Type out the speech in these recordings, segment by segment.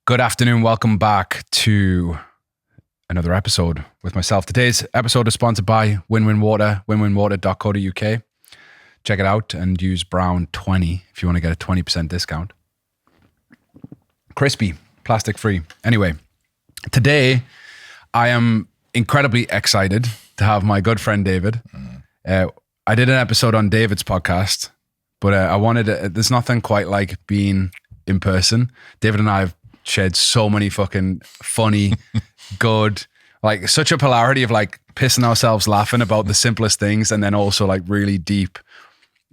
Good afternoon. Welcome back to another episode with myself. Today's episode is sponsored by Win-Win Water, winwinwater.co.uk. Check it out and use Brown20 if you want to get a 20% discount. Crispy, plastic free. Anyway, today I am incredibly excited to have my good friend David. I did an episode on David's podcast, but I wanted to, there's nothing quite like being in person. David and I have shared so many fucking funny, good, like such a polarity of like pissing ourselves laughing about the simplest things, and then also like really deep,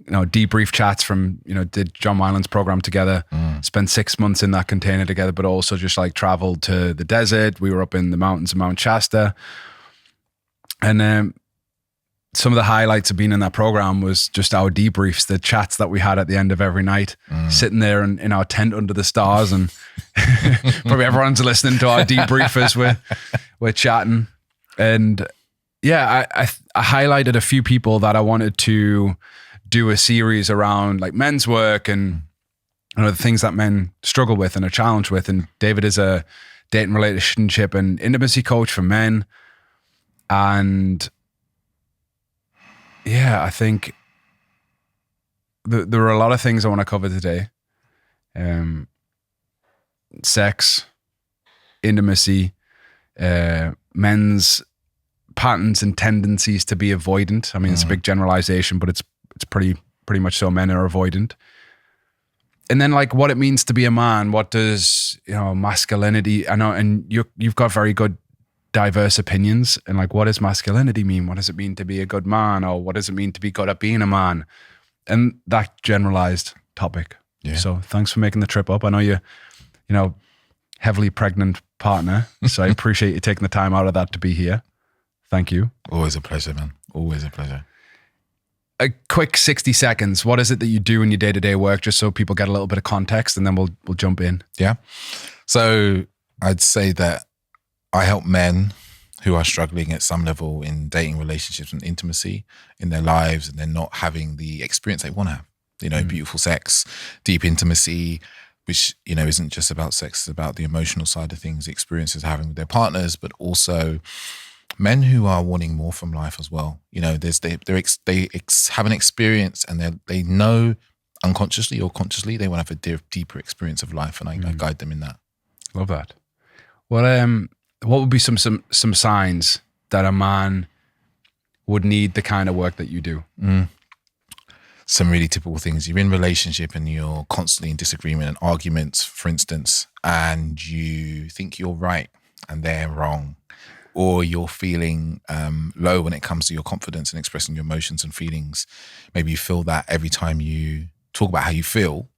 debrief chats from, did John Wyland's program together, spent 6 months in that container together, but also just like traveled to the desert. We were up in the mountains of Mount Shasta. And some of the highlights of being in that program was just our debriefs, the chats that we had at the end of every night, sitting there in our tent under the stars, and probably everyone's listening to our debriefers. We're chatting. And yeah, I highlighted a few people that I wanted to do a series around like men's work and the things that men struggle with and are challenged with. And David is a dating, relationship and intimacy coach for men. And yeah, I think there are a lot of things I want to cover today. Sex, intimacy, men's patterns and tendencies to be avoidant. I mean, it's a big generalization, but it's pretty much so. Men are avoidant. And then like what it means to be a man. What does, masculinity, I know, and you've got very good diverse opinions, and like, what does masculinity mean? What does it mean to be a good man? Or what does it mean to be good at being a man? And that generalized topic. Yeah. So thanks for making the trip up. I know you're, heavily pregnant partner. So I appreciate you taking the time out of that to be here. Thank you. Always a pleasure, man. Always a pleasure. A quick 60 seconds. What is it that you do in your day-to-day work, just so people get a little bit of context, and then we'll jump in. Yeah. So I'd say that I help men who are struggling at some level in dating, relationships and intimacy in their lives, and they're not having the experience they want to have. Beautiful sex, deep intimacy, which, isn't just about sex, it's about the emotional side of things, the experiences they're having with their partners, but also men who are wanting more from life as well. They have an experience, and they know unconsciously or consciously they want to have a deeper experience of life, and I guide them in that. Love that. What would be some signs that a man would need the kind of work that you do? Some really typical things. You're in a relationship and you're constantly in disagreement and arguments, for instance, and you think you're right and they're wrong. Or you're feeling low when it comes to your confidence and expressing your emotions and feelings. Maybe you feel that every time you talk about how you feel,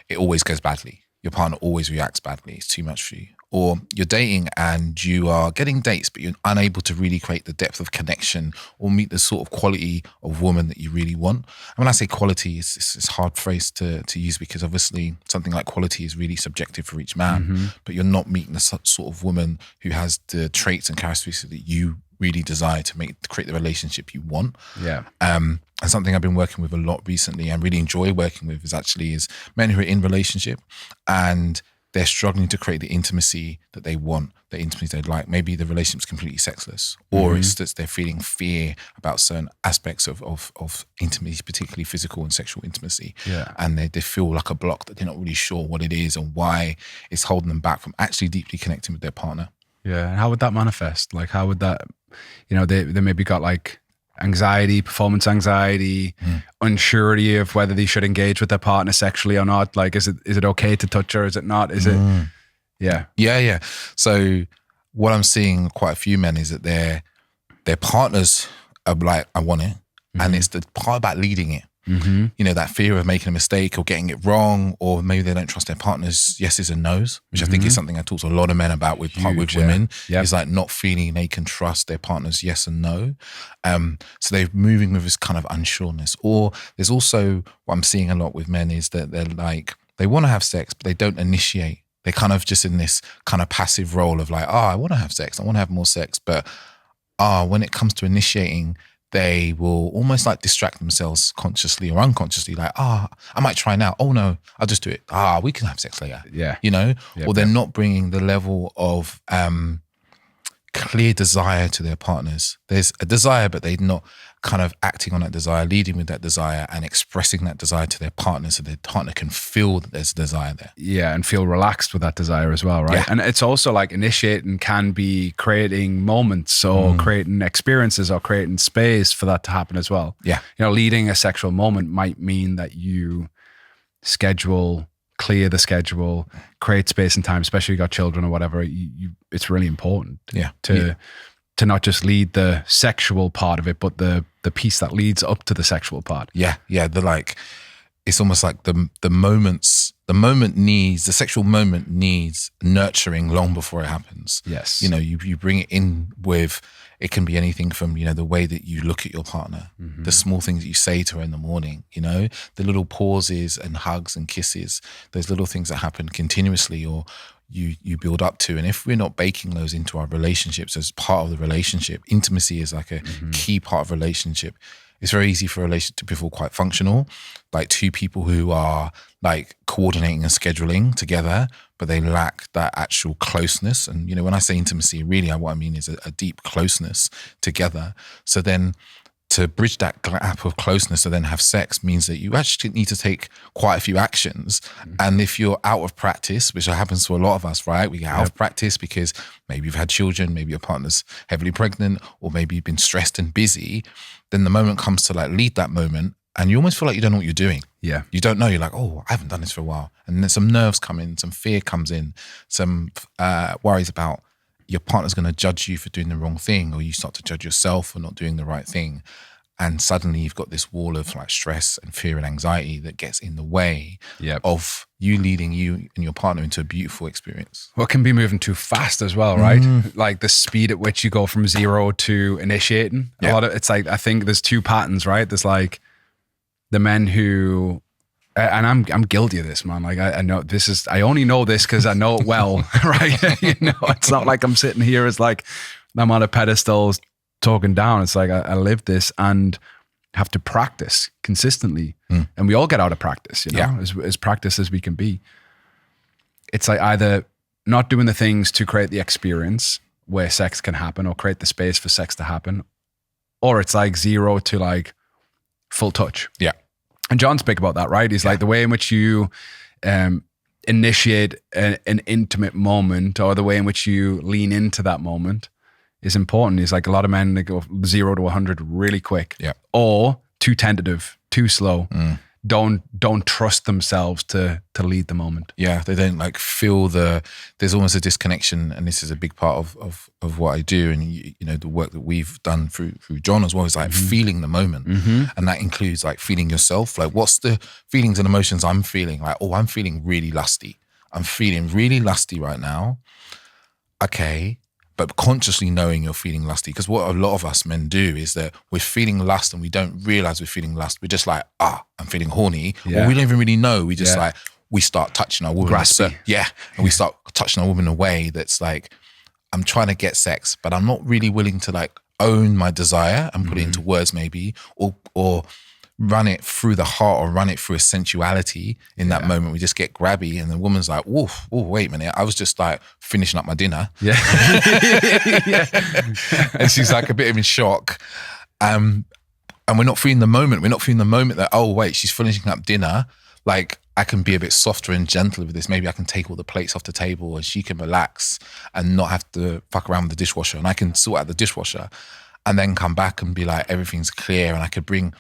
it always goes badly. Your partner always reacts badly. It's too much for you. Or you're dating and you are getting dates, but you're unable to really create the depth of connection or meet the sort of quality of woman that you really want. And when I say quality, it's a hard phrase to use, because obviously something like quality is really subjective for each man, but you're not meeting the sort of woman who has the traits and characteristics that you really desire to create the relationship you want. Yeah. And something I've been working with a lot recently and really enjoy working with is men who are in relationship and they're struggling to create the intimacy that they want, the intimacy they'd like. Maybe the relationship's completely sexless, or it's that they're feeling fear about certain aspects of intimacy, particularly physical and sexual intimacy. Yeah. And they feel like a block that they're not really sure what it is and why it's holding them back from actually deeply connecting with their partner. Yeah. And how would that manifest? Like, how would that, they maybe got like anxiety, performance anxiety, unsurety of whether they should engage with their partner sexually or not. Like, is it okay to touch her? Is it not? Is it? Yeah. Yeah. So what I'm seeing quite a few men is that their partners are like, I want it. And it's the part about leading it. That fear of making a mistake or getting it wrong, or maybe they don't trust their partner's yeses and nos, which I think is something I talk to a lot of men about with women. Yeah. Is like not feeling they can trust their partner's yes and no. So they're moving with this kind of unsureness. Or there's also what I'm seeing a lot with men is that they're like, they want to have sex, but they don't initiate. They're kind of just in this kind of passive role of like, I want to have sex, I want to have more sex, but when it comes to initiating, they will almost like distract themselves consciously or unconsciously, like, I might try now. Oh no, I'll just do it. We can have sex later. Yeah. You know, Yep, or they're not bringing the level of clear desire to their partners. There's a desire, but they're not kind of acting on that desire, leading with that desire and expressing that desire to their partner so their partner can feel that there's a desire there. Yeah, and feel relaxed with that desire as well, right? Yeah. And it's also like initiating can be creating moments or creating experiences or creating space for that to happen as well. Yeah. You know, leading a sexual moment might mean that you clear the schedule, create space and time, especially if you got children or whatever. It's really important to not just lead the sexual part of it, but the piece that leads up to the sexual part. Yeah. It's almost like the sexual moment needs nurturing long before it happens. Yes. You know, you bring it in with, it can be anything from, you know, the way that you look at your partner, the small things that you say to her in the morning, you know, the little pauses and hugs and kisses, those little things that happen continuously or you build up to. And if we're not baking those into our relationships as part of the relationship, intimacy is like a key part of relationship. It's very easy for a relationship to feel quite functional, like two people who are like coordinating and scheduling together, but they lack that actual closeness. And, you know, when I say intimacy, really what I mean is a deep closeness together. So then to bridge that gap of closeness to then have sex means that you actually need to take quite a few actions. And if you're out of practice, which happens to a lot of us, right? We get out of practice because maybe you've had children, maybe your partner's heavily pregnant, or maybe you've been stressed and busy. Then the moment comes to like lead that moment and you almost feel like you don't know what you're doing. Yeah. You don't know. You're like, I haven't done this for a while. And then some nerves come in, some fear comes in, some worries about your partner's going to judge you for doing the wrong thing, or you start to judge yourself for not doing the right thing. And suddenly you've got this wall of like stress and fear and anxiety that gets in the way of you leading you and your partner into a beautiful experience. Well, it can be moving too fast as well, right? Like the speed at which you go from 0 to initiating. A lot of it's like, I think there's two patterns, right? There's like the men who, and I'm guilty of this, man. Like I know this is, I only know this because I know it well, right? You know, it's not like I'm sitting here as like I'm on a pedestal talking down. It's like I live this and have to practice consistently. And we all get out of practice, you know, as practice as we can be. It's like either not doing the things to create the experience where sex can happen or create the space for sex to happen, or it's like 0 to like full touch. Yeah. And John spoke about that, right? He's like the way in which you initiate an intimate moment, or the way in which you lean into that moment, is important. He's like, a lot of men, they go 0 to 100 really quick, or too tentative, too slow. Don't trust themselves to lead the moment. Yeah, they don't like feel there's almost a disconnection, and this is a big part of what I do, and you know the work that we've done through John as well is like feeling the moment, and that includes like feeling yourself. Like, what's the feelings and emotions I'm feeling? Like, I'm feeling really lusty. I'm feeling really lusty right now. Okay. But consciously knowing you're feeling lusty, because what a lot of us men do is that we're feeling lust and we don't realize we're feeling lust. We're just like, I'm feeling horny. Or we don't even really know. We just like, we start touching our woman. Graspy. And we start touching our woman in a way that's like, I'm trying to get sex, but I'm not really willing to like own my desire and put it into words maybe, or run it through the heart or run it through a sensuality in that moment. We just get grabby and the woman's like, woof, wait a minute. I was just like finishing up my dinner. Yeah. And she's like a bit in shock. And we're not feeling the moment. We're not feeling the moment that, wait, she's finishing up dinner. Like, I can be a bit softer and gentler with this. Maybe I can take all the plates off the table and she can relax and not have to fuck around with the dishwasher. And I can sort out the dishwasher and then come back and be like, everything's clear. And I could bring,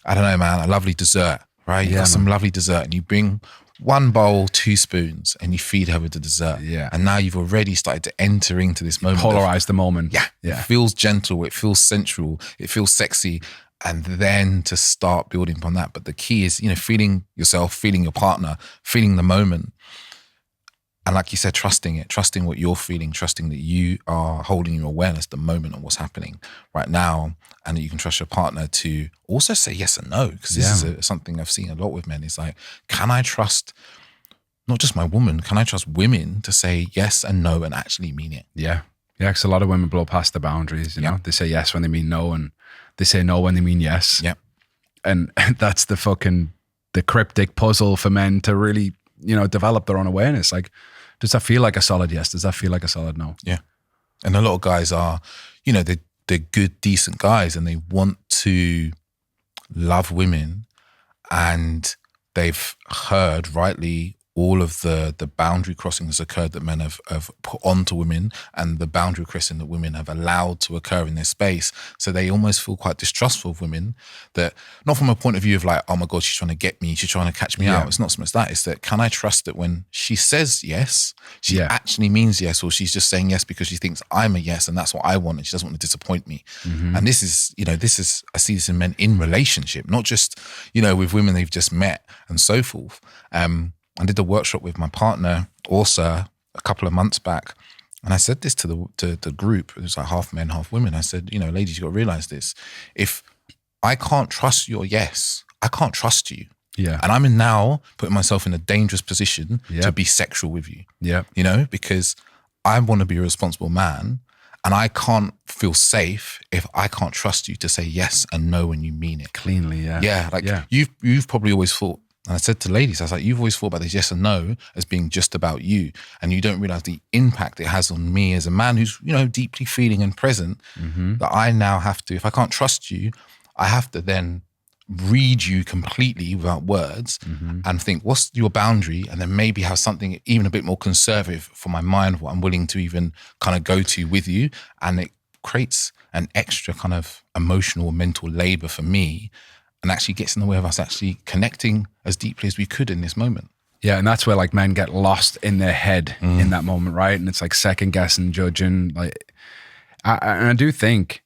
I don't know, man, a lovely dessert, right? You got some lovely dessert and you bring 1 bowl, 2 spoons and you feed her with the dessert. Yeah. And now you've already started to enter into this moment. Polarize the moment. Yeah. It feels gentle. It feels sensual. It feels sexy. And then to start building upon that. But the key is, you know, feeling yourself, feeling your partner, feeling the moment. And like you said, trusting it, trusting what you're feeling, trusting that you are holding your awareness, the moment of what's happening right now, and that you can trust your partner to also say yes and no. Because this is something I've seen a lot with men. It's like, can I trust not just my woman, can I trust women to say yes and no and actually mean it? Yeah. Yeah, because a lot of women blow past the boundaries, you know. They say yes when they mean no, and they say no when they mean yes. Yeah. And that's the cryptic puzzle for men to really, develop their own awareness. Like, does that feel like a solid yes? Does that feel like a solid no? Yeah. And a lot of guys are, they're good, decent guys, and they want to love women, and they've heard rightly all of the boundary crossing has occurred that men have put onto women, and the boundary crossing that women have allowed to occur in their space. So they almost feel quite distrustful of women, that not from a point of view of like, oh my God, she's trying to get me, she's trying to catch me out. It's not so much that. It's that, can I trust that when she says yes, she actually means yes, or she's just saying yes because she thinks I'm a yes and that's what I want and she doesn't want to disappoint me. And this is, I see this in men in relationship, not just, with women they've just met and so forth. I did a workshop with my partner, Orsa, a couple of months back. And I said this to the group. It was like half men, half women. I said, ladies, you've got to realize this. If I can't trust your yes, I can't trust you. Yeah. And I'm now putting myself in a dangerous position to be sexual with you. Yeah. Because I want to be a responsible man, and I can't feel safe if I can't trust you to say yes and no when you mean it. Cleanly, yeah. Yeah. You've probably always thought, and I said to ladies, I was like, you've always thought about this yes and no as being just about you. And you don't realize the impact it has on me as a man who's, deeply feeling and present, that I now have to, if I can't trust you, I have to then read you completely without words and think, what's your boundary? And then maybe have something even a bit more conservative for my mind, what I'm willing to even kind of go to with you. And it creates an extra kind of emotional or mental labor for me, and actually gets in the way of us actually connecting as deeply as we could in this moment. Yeah, and that's where like men get lost in their head in that moment, right? And it's like second guessing, judging. Like, I do think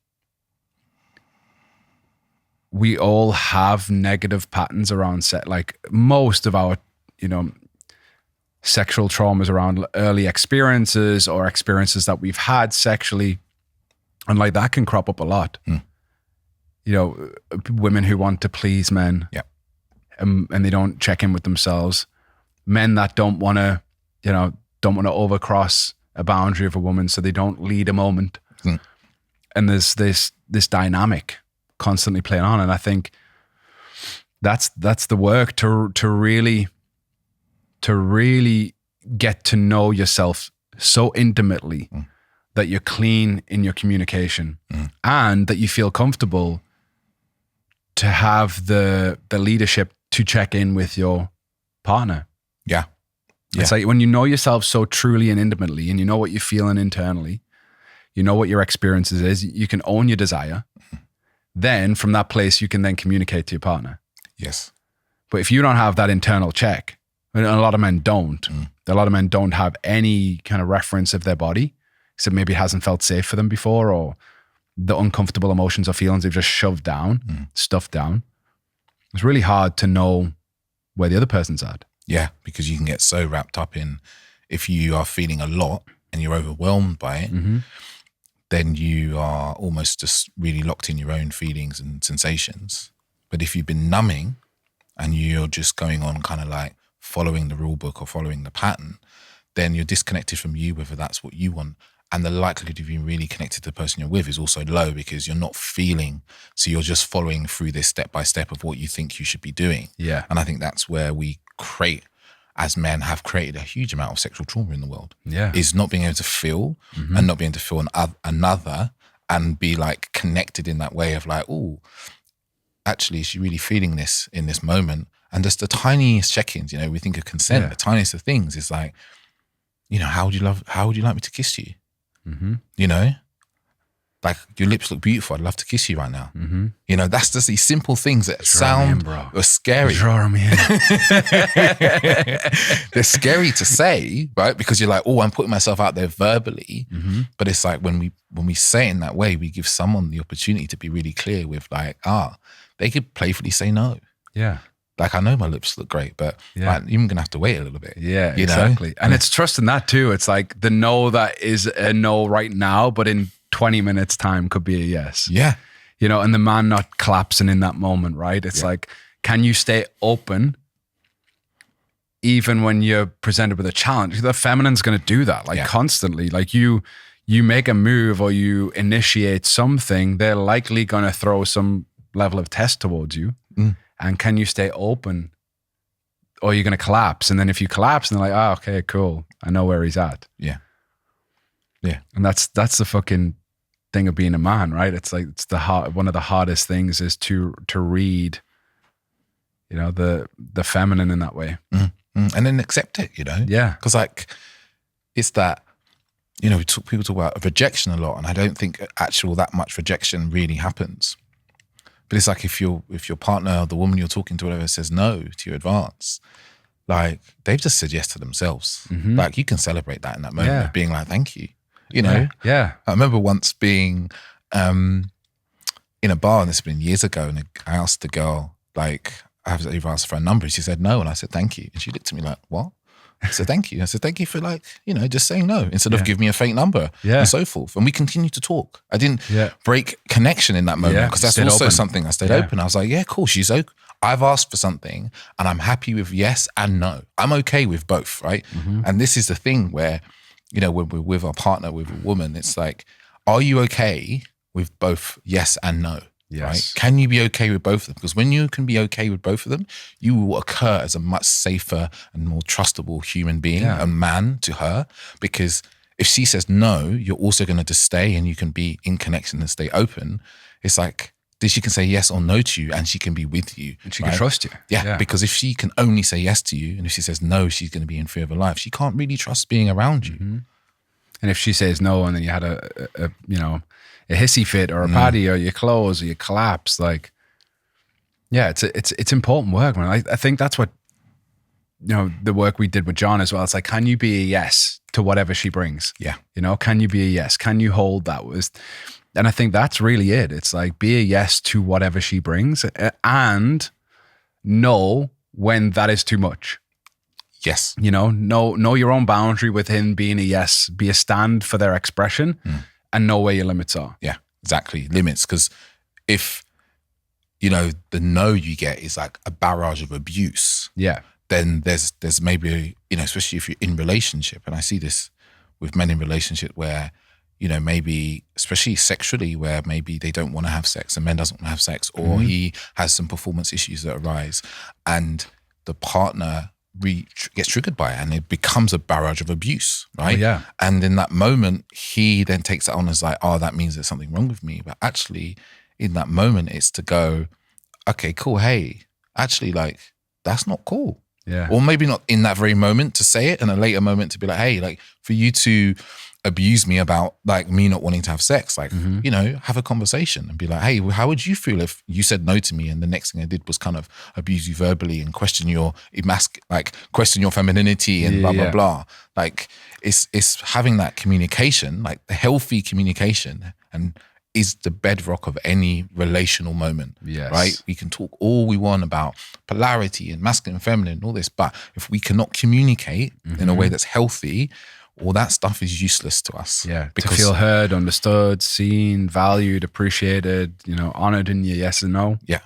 we all have negative patterns around like most of our, sexual traumas around early experiences or experiences that we've had sexually, and like that can crop up a lot. Women who want to please men, and they don't check in with themselves. Men that don't want to overcross a boundary of a woman, so they don't lead a moment. And there's this dynamic constantly playing on, and I think that's the work to really get to know yourself so intimately that you're clean in your communication and that you feel comfortable to have the leadership to check in with your partner. Yeah. It's like when you know yourself so truly and intimately, and you know what you're feeling internally, you know what your experiences is, you can own your desire. Then from that place, you can then communicate to your partner. Yes. But if you don't have that internal check, and a lot of men don't, a lot of men don't have any kind of reference of their body, so maybe it hasn't felt safe for them before, or the uncomfortable emotions or feelings they've just shoved down, stuffed down. It's really hard to know where the other person's at. Yeah, because you can get so wrapped up in, if you are feeling a lot and you're overwhelmed by it, then you are almost just really locked in your own feelings and sensations. But if you've been numbing and you're just going on kind of like following the rule book or following the pattern, then you're disconnected from you, whether that's what you want. And the likelihood of being really connected to the person you're with is also low, because you're not feeling. So you're just following through this step by step of what you think you should be doing. Yeah. And I think that's where we as men have created a huge amount of sexual trauma in the world. Yeah. Is not being able to feel and not being able to feel another and be like connected in that way of like, oh, actually, is she really feeling this in this moment? And just the tiniest check-ins, we think of consent, the tiniest of things is like, how would you like me to kiss you? Like, your lips look beautiful. I'd love to kiss you right now. That's just these simple things that sound scary. Draw me in. They're scary to say, right? Because you're like, oh, I'm putting myself out there verbally. But it's like when we say it in that way, we give someone the opportunity to be really clear with like, they could playfully say no. Yeah. Like, I know my lips look great, but like, you're going to have to wait a little bit. Yeah, exactly. And it's trusting that too. It's like the no that is a no right now, but in 20 minutes time could be a yes. Yeah. And the man not collapsing in that moment, right? It's like, can you stay open even when you're presented with a challenge? The feminine's going to do that, like constantly. Like you you make a move or you initiate something, they're likely going to throw some level of test towards you. And can you stay open, or you're going to collapse? And then if you collapse, and they're like, oh, okay, cool, I know where he's at. Yeah. And that's the fucking thing of being a man, right? It's like, it's one of the hardest things is to read, you know, the feminine in that way. And then accept it, you know? Yeah. Because like, it's that, you know, people talk about rejection a lot, and I don't think that much rejection really happens. But it's like if your partner or the woman you're talking to, whatever, says no to your advance, like they've just said yes to themselves. Like you can celebrate that in that moment of being like, thank you. You know? Yeah. I remember once being in a bar, and this has been years ago, and I asked the girl, like, I've asked for a number, and she said no, and I said thank you. And she looked at me like, what? I said, thank you. I said, thank you for like, you know, just saying no instead of give me a fake number and so forth. And we continued to talk. I didn't break connection in that moment because that's also something I stayed open. I was like, yeah, cool. She's okay. I've asked for something and I'm happy with yes and no. I'm okay with both, right? And this is the thing where, you know, when we're with our partner, with a woman, it's like, are you okay with both yes and no? Yes. Right? Can you be okay with both of them? Because when you can be okay with both of them, you will occur as a much safer and more trustable human being, a man to her. Because if she says no, you're also going to just stay and you can be in connection and stay open. It's like, she can say yes or no to you and she can be with you. And she can trust you. Yeah, because if she can only say yes to you and if she says no, she's going to be in fear of her life. She can't really trust being around you. And if she says no and then you had a you know, a hissy fit or a patty or you close or you collapse, like, yeah, it's important work, man. I think that's what, you know, the work we did with John as well. It's like, can you be a yes to whatever she brings? Yeah. You know, can you be a yes? Can you hold that? And I think that's really it. It's like, be a yes to whatever she brings and know when that is too much. Yes. You know your own boundary within being a yes, be a stand for their expression and know where your limits are. Yeah, exactly. Limits. Because if, you know, the no you get is like a barrage of abuse. Yeah. Then there's maybe, you know, especially if you're in relationship, and I see this with men in relationship where, you know, maybe, especially sexually, where maybe they don't want to have sex and men doesn't want to have sex, or he has some performance issues that arise and the partner gets triggered by it and it becomes a barrage of abuse, right? Oh, yeah. And in that moment, he then takes it on as like, oh, that means there's something wrong with me. But actually, in that moment, it's to go, okay, cool. Hey, actually, like, that's not cool. Yeah. Or maybe not in that very moment to say it, in a later moment to be like, hey, like, for you to abuse me about like me not wanting to have sex, like, you know, have a conversation and be like, hey, how would you feel if you said no to me and the next thing I did was kind of abuse you verbally and question your femininity and blah, blah, blah. Like it's having that communication, like the healthy communication, and is the bedrock of any relational moment. Yes. Right? We can talk all we want about polarity and masculine and feminine and all this, but if we cannot communicate in a way that's healthy, all that stuff is useless to us. Yeah, to feel heard, understood, seen, valued, appreciated, you know, honored in your yes and no. Yeah.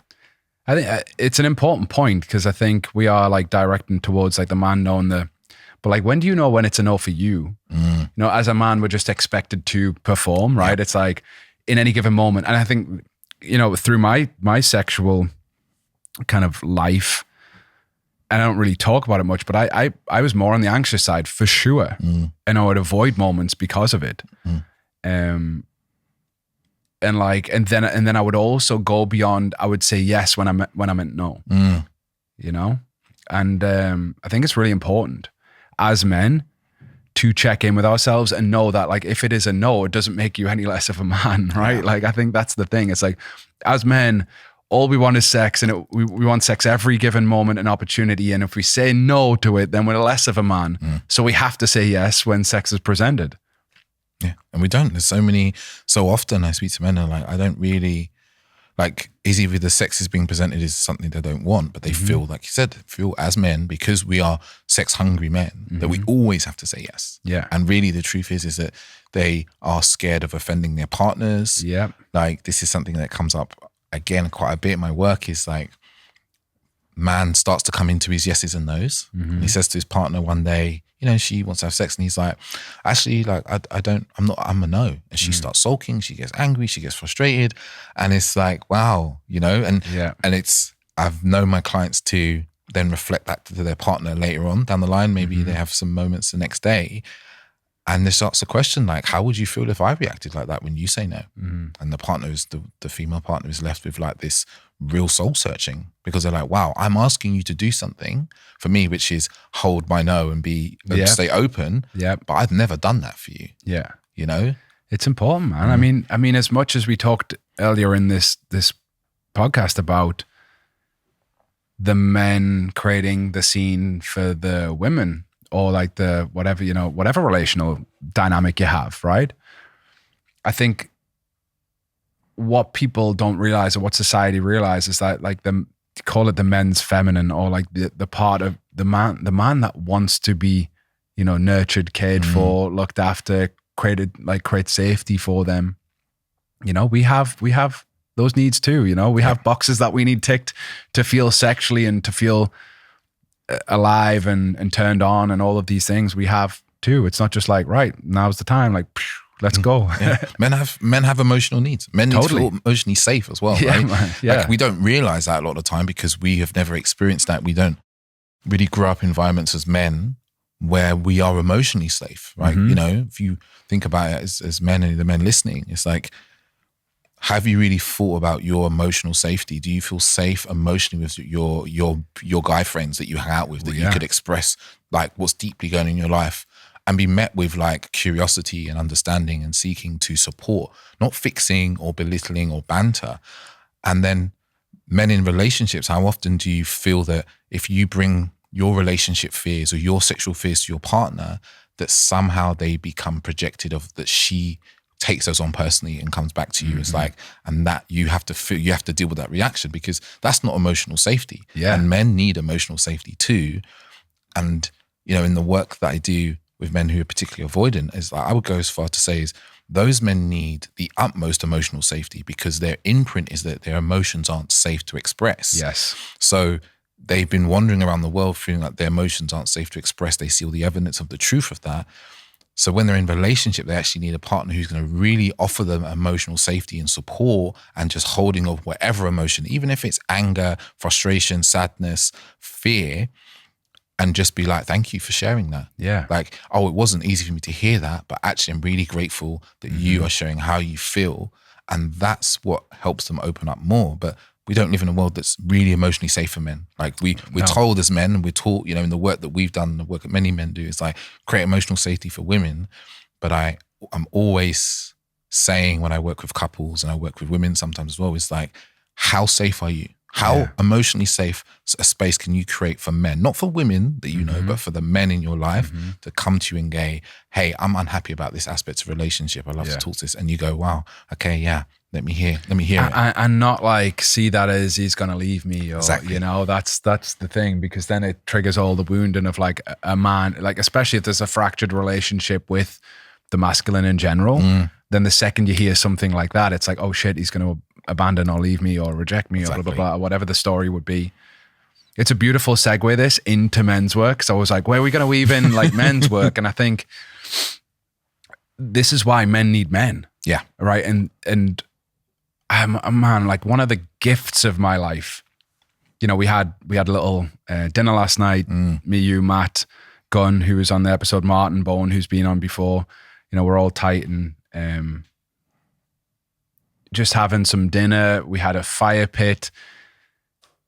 I think it's an important point because I think we are like directing towards like the man knowing but like, when do you know when it's a no for you? You know, as a man, we're just expected to perform, right? Yeah. It's like in any given moment. And I think, you know, through my sexual kind of life, and I don't really talk about it much, but I was more on the anxious side for sure. And I would avoid moments because of it. And then I would also go beyond, I would say yes when I meant no, you know? And I think it's really important as men to check in with ourselves and know that like, if it is a no, it doesn't make you any less of a man, right? Yeah. Like, I think that's the thing. It's like, as men, all we want is sex, and we want sex every given moment and opportunity. And if we say no to it, then we're less of a man. So we have to say yes when sex is presented. Yeah. And we don't. There's so often I speak to men and like, I don't really, like, is either the sex is being presented as something they don't want, but they feel, like you said, as men, because we are sex hungry men, that we always have to say yes. Yeah. And really the truth is that they are scared of offending their partners. Yeah. Like, this is something that comes up again quite a bit in my work, is like man starts to come into his yeses and nos. And he says to his partner one day, she wants to have sex, and he's like, actually, like, I'm a no. And she starts sulking, she gets angry, she gets frustrated. And it's like, wow, and I've known my clients to then reflect that to their partner later on down the line. Maybe they have some moments the next day, and they starts the question, like, how would you feel if I reacted like that when you say no? And the partner is the female partner is left with like this real soul searching, because they're like, wow, I'm asking you to do something for me, which is hold my no and stay open. Yeah. But I've never done that for you. Yeah. It's important, man. I mean, as much as we talked earlier in this podcast about the men creating the scene for the women, or like the whatever relational dynamic you have, right? I think what people don't realize, or what society realizes, is that like call it the men's feminine, or like the part of the man that wants to be, nurtured, cared for, looked after, create safety for them. We have those needs too. We have boxes that we need ticked to feel sexually and to feel alive and turned on, and all of these things we have too. It's not just like, right, now's the time, like, let's go. Yeah. Men have emotional needs. Men need to feel emotionally safe as well, right? Man. Yeah. Like, we don't realize that a lot of the time because we have never experienced that. We don't really grow up in environments as men where we are emotionally safe, right? If you think about it as men, and the men listening, it's like, have you really thought about your emotional safety? Do you feel safe emotionally with your guy friends that you hang out with, that you could express like what's deeply going on in your life, and be met with like curiosity and understanding and seeking to support, not fixing or belittling or banter? And then men in relationships, how often do you feel that if you bring your relationship fears or your sexual fears to your partner, that somehow they become projected, of that she takes those on personally and comes back to you as like, and that you have to deal with that reaction, because that's not emotional safety. Yeah. And men need emotional safety too. And, in the work that I do with men who are particularly avoidant, is like, I would go as far to say is those men need the utmost emotional safety, because their imprint is that their emotions aren't safe to express. Yes. So they've been wandering around the world feeling like their emotions aren't safe to express. They see all the evidence of the truth of that. So when they're in a relationship, they actually need a partner who's going to really offer them emotional safety and support, and just holding of whatever emotion, even if it's anger, frustration, sadness, fear, and just be like, thank you for sharing that. Yeah. Like, oh, it wasn't easy for me to hear that, but actually I'm really grateful that you are sharing how you feel. And that's what helps them open up more. But we don't live in a world that's really emotionally safe for men. Like we're told as men, and we're taught, in the work that we've done, the work that many men do, is like create emotional safety for women. But I'm always saying, when I work with couples and I work with women sometimes as well, it's like, how safe are you? How emotionally safe a space can you create for men? Not for women that but for the men in your life to come to you and go, hey, I'm unhappy about this aspect of relationship. I love to talk to this. And you go, wow, okay, yeah, let me hear it. And not like see that as he's going to leave me, or, Exactly. that's the thing, because then it triggers all the wounding of like a man, like especially if there's a fractured relationship with the masculine in general, then the second you hear something like that, it's like, oh shit, he's going to abandon or leave me or reject me or blah, blah, blah, whatever the story would be. It's a beautiful segue this into men's work. So I was like, where are we going to weave in like men's work? And I think this is why men need men. Yeah. Right. And man, like one of the gifts of my life, we had a little dinner last night, me, you, Matt, Gunn, who was on the episode, Martin Bowen, who's been on before, we're all tight, and just having some dinner. We had a fire pit,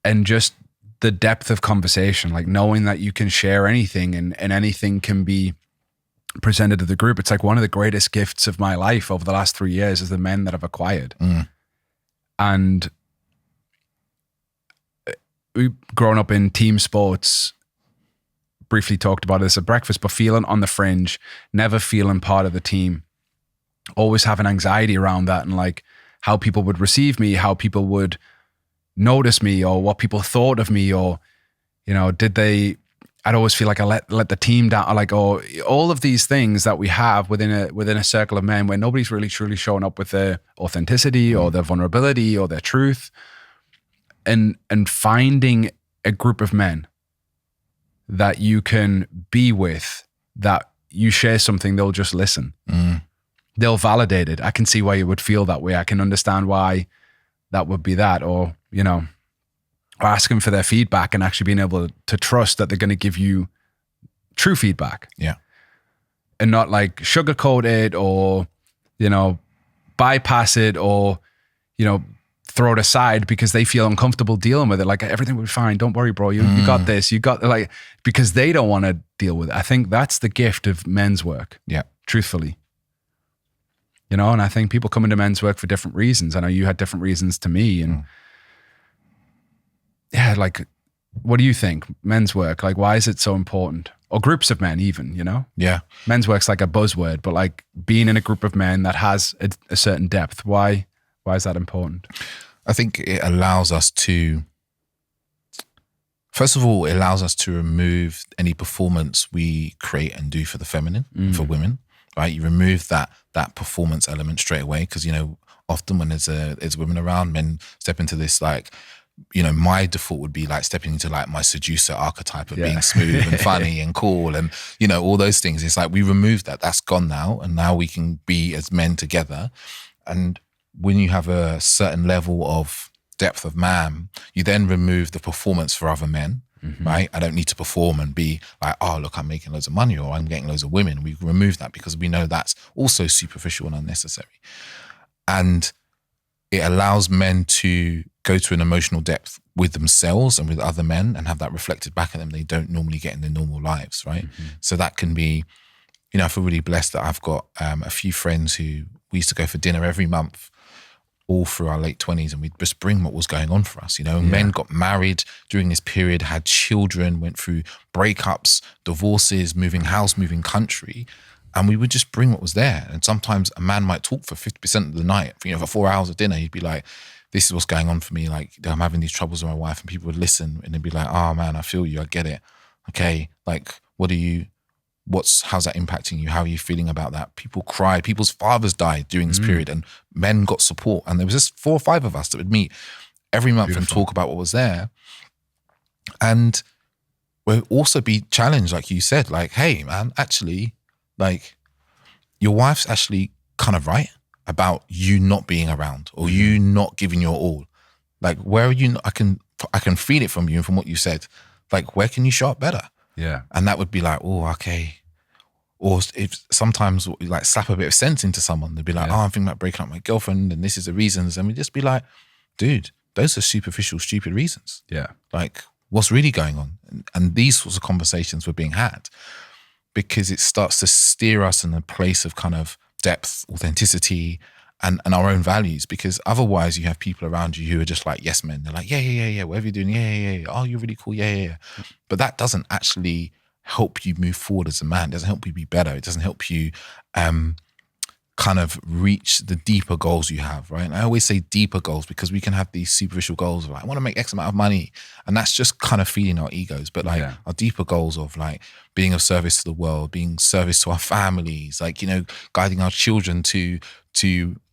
and just the depth of conversation, like knowing that you can share anything and anything can be presented to the group. It's like one of the greatest gifts of my life over the last 3 years is the men that I've acquired. And we've grown up in team sports, briefly talked about this at breakfast, but feeling on the fringe, never feeling part of the team, always having anxiety around that, and like how people would receive me, how people would notice me, or what people thought of me, or, I'd always feel like I let the team down, or like, oh, all of these things that we have within a circle of men where nobody's really truly showing up with their authenticity or their vulnerability or their truth, and finding a group of men that you can be with, that you share something, they'll just listen. They'll validate it. I can see why you would feel that way. I can understand why that would be that, or, you know, or asking for their feedback and actually being able to trust that they're going to give you true feedback. Yeah. And not like sugarcoat it, or, you know, bypass it, or, you know, throw it aside because they feel uncomfortable dealing with it. Like, everything will be fine. Don't worry, bro. You got this. You got, like, because they don't want to deal with it. I think that's the gift of men's work. Yeah. Truthfully. You know, and I think people come into men's work for different reasons. I know you had different reasons to me. And yeah, like, what do you think? Men's work, like, why is it so important? Or groups of men even, you know? Yeah. Men's work's like a buzzword, but like being in a group of men that has a certain depth, why is that important? I think it allows us to, first of all, it allows us to remove any performance we create and do for the feminine, for women, right? You remove that performance element straight away, because, you know, often when there's women around, men step into this, like, you know, my default would be like stepping into like my seducer archetype of being smooth and funny and cool and, you know, all those things. It's like we removed that. That's gone now. And now we can be as men together. And when you have a certain level of depth of man, you then remove the performance for other men, right? I don't need to perform and be like, oh, look, I'm making loads of money or I'm getting loads of women. We remove that because we know that's also superficial and unnecessary. And it allows men to go to an emotional depth with themselves and with other men and have that reflected back at them they don't normally get in their normal lives, right? So that can be, you know, I feel really blessed that I've got a few friends who we used to go for dinner every month all through our late 20s, and we'd just bring what was going on for us, you know. Men got married during this period, had children, went through breakups, divorces, moving house, moving country, and we would just bring what was there. And sometimes a man might talk for 50% of the night, you know, for 4 hours of dinner. He'd be like, this is what's going on for me. Like, I'm having these troubles with my wife, and people would listen and they'd be like, oh man, I feel you. I get it. Okay. Like, how's that impacting you? How are you feeling about that? People cried. People's fathers died during this period, and men got support. And there was just 4 or 5 of us that would meet every month and talk about what was there. And we'll also be challenged, like you said, like, hey man, actually, like, your wife's actually kind of right about you not being around or you not giving your all. Like, where are you? I can feel it from you and from what you said. Like, where can you show up better? Yeah. And that would be like, oh, okay. Or if sometimes like slap a bit of sense into someone, they'd be like, oh, I'm thinking about breaking up with my girlfriend and this is the reasons. And we'd just be like, dude, those are superficial, stupid reasons. Yeah. Like, what's really going on? And these sorts of conversations were being had because it starts to steer us in a place of kind of depth, authenticity, and our own values. Because otherwise you have people around you who are just like yes men. They're like, yeah, whatever you're doing, yeah. Oh, you're really cool, yeah. But that doesn't actually help you move forward as a man. It doesn't help you be better. It doesn't help you kind of reach the deeper goals you have, right? And I always say deeper goals because we can have these superficial goals of like, I want to make X amount of money. And that's just kind of feeding our egos. But like our deeper goals of like being of service to the world, being service to our families, like, you know, guiding our children to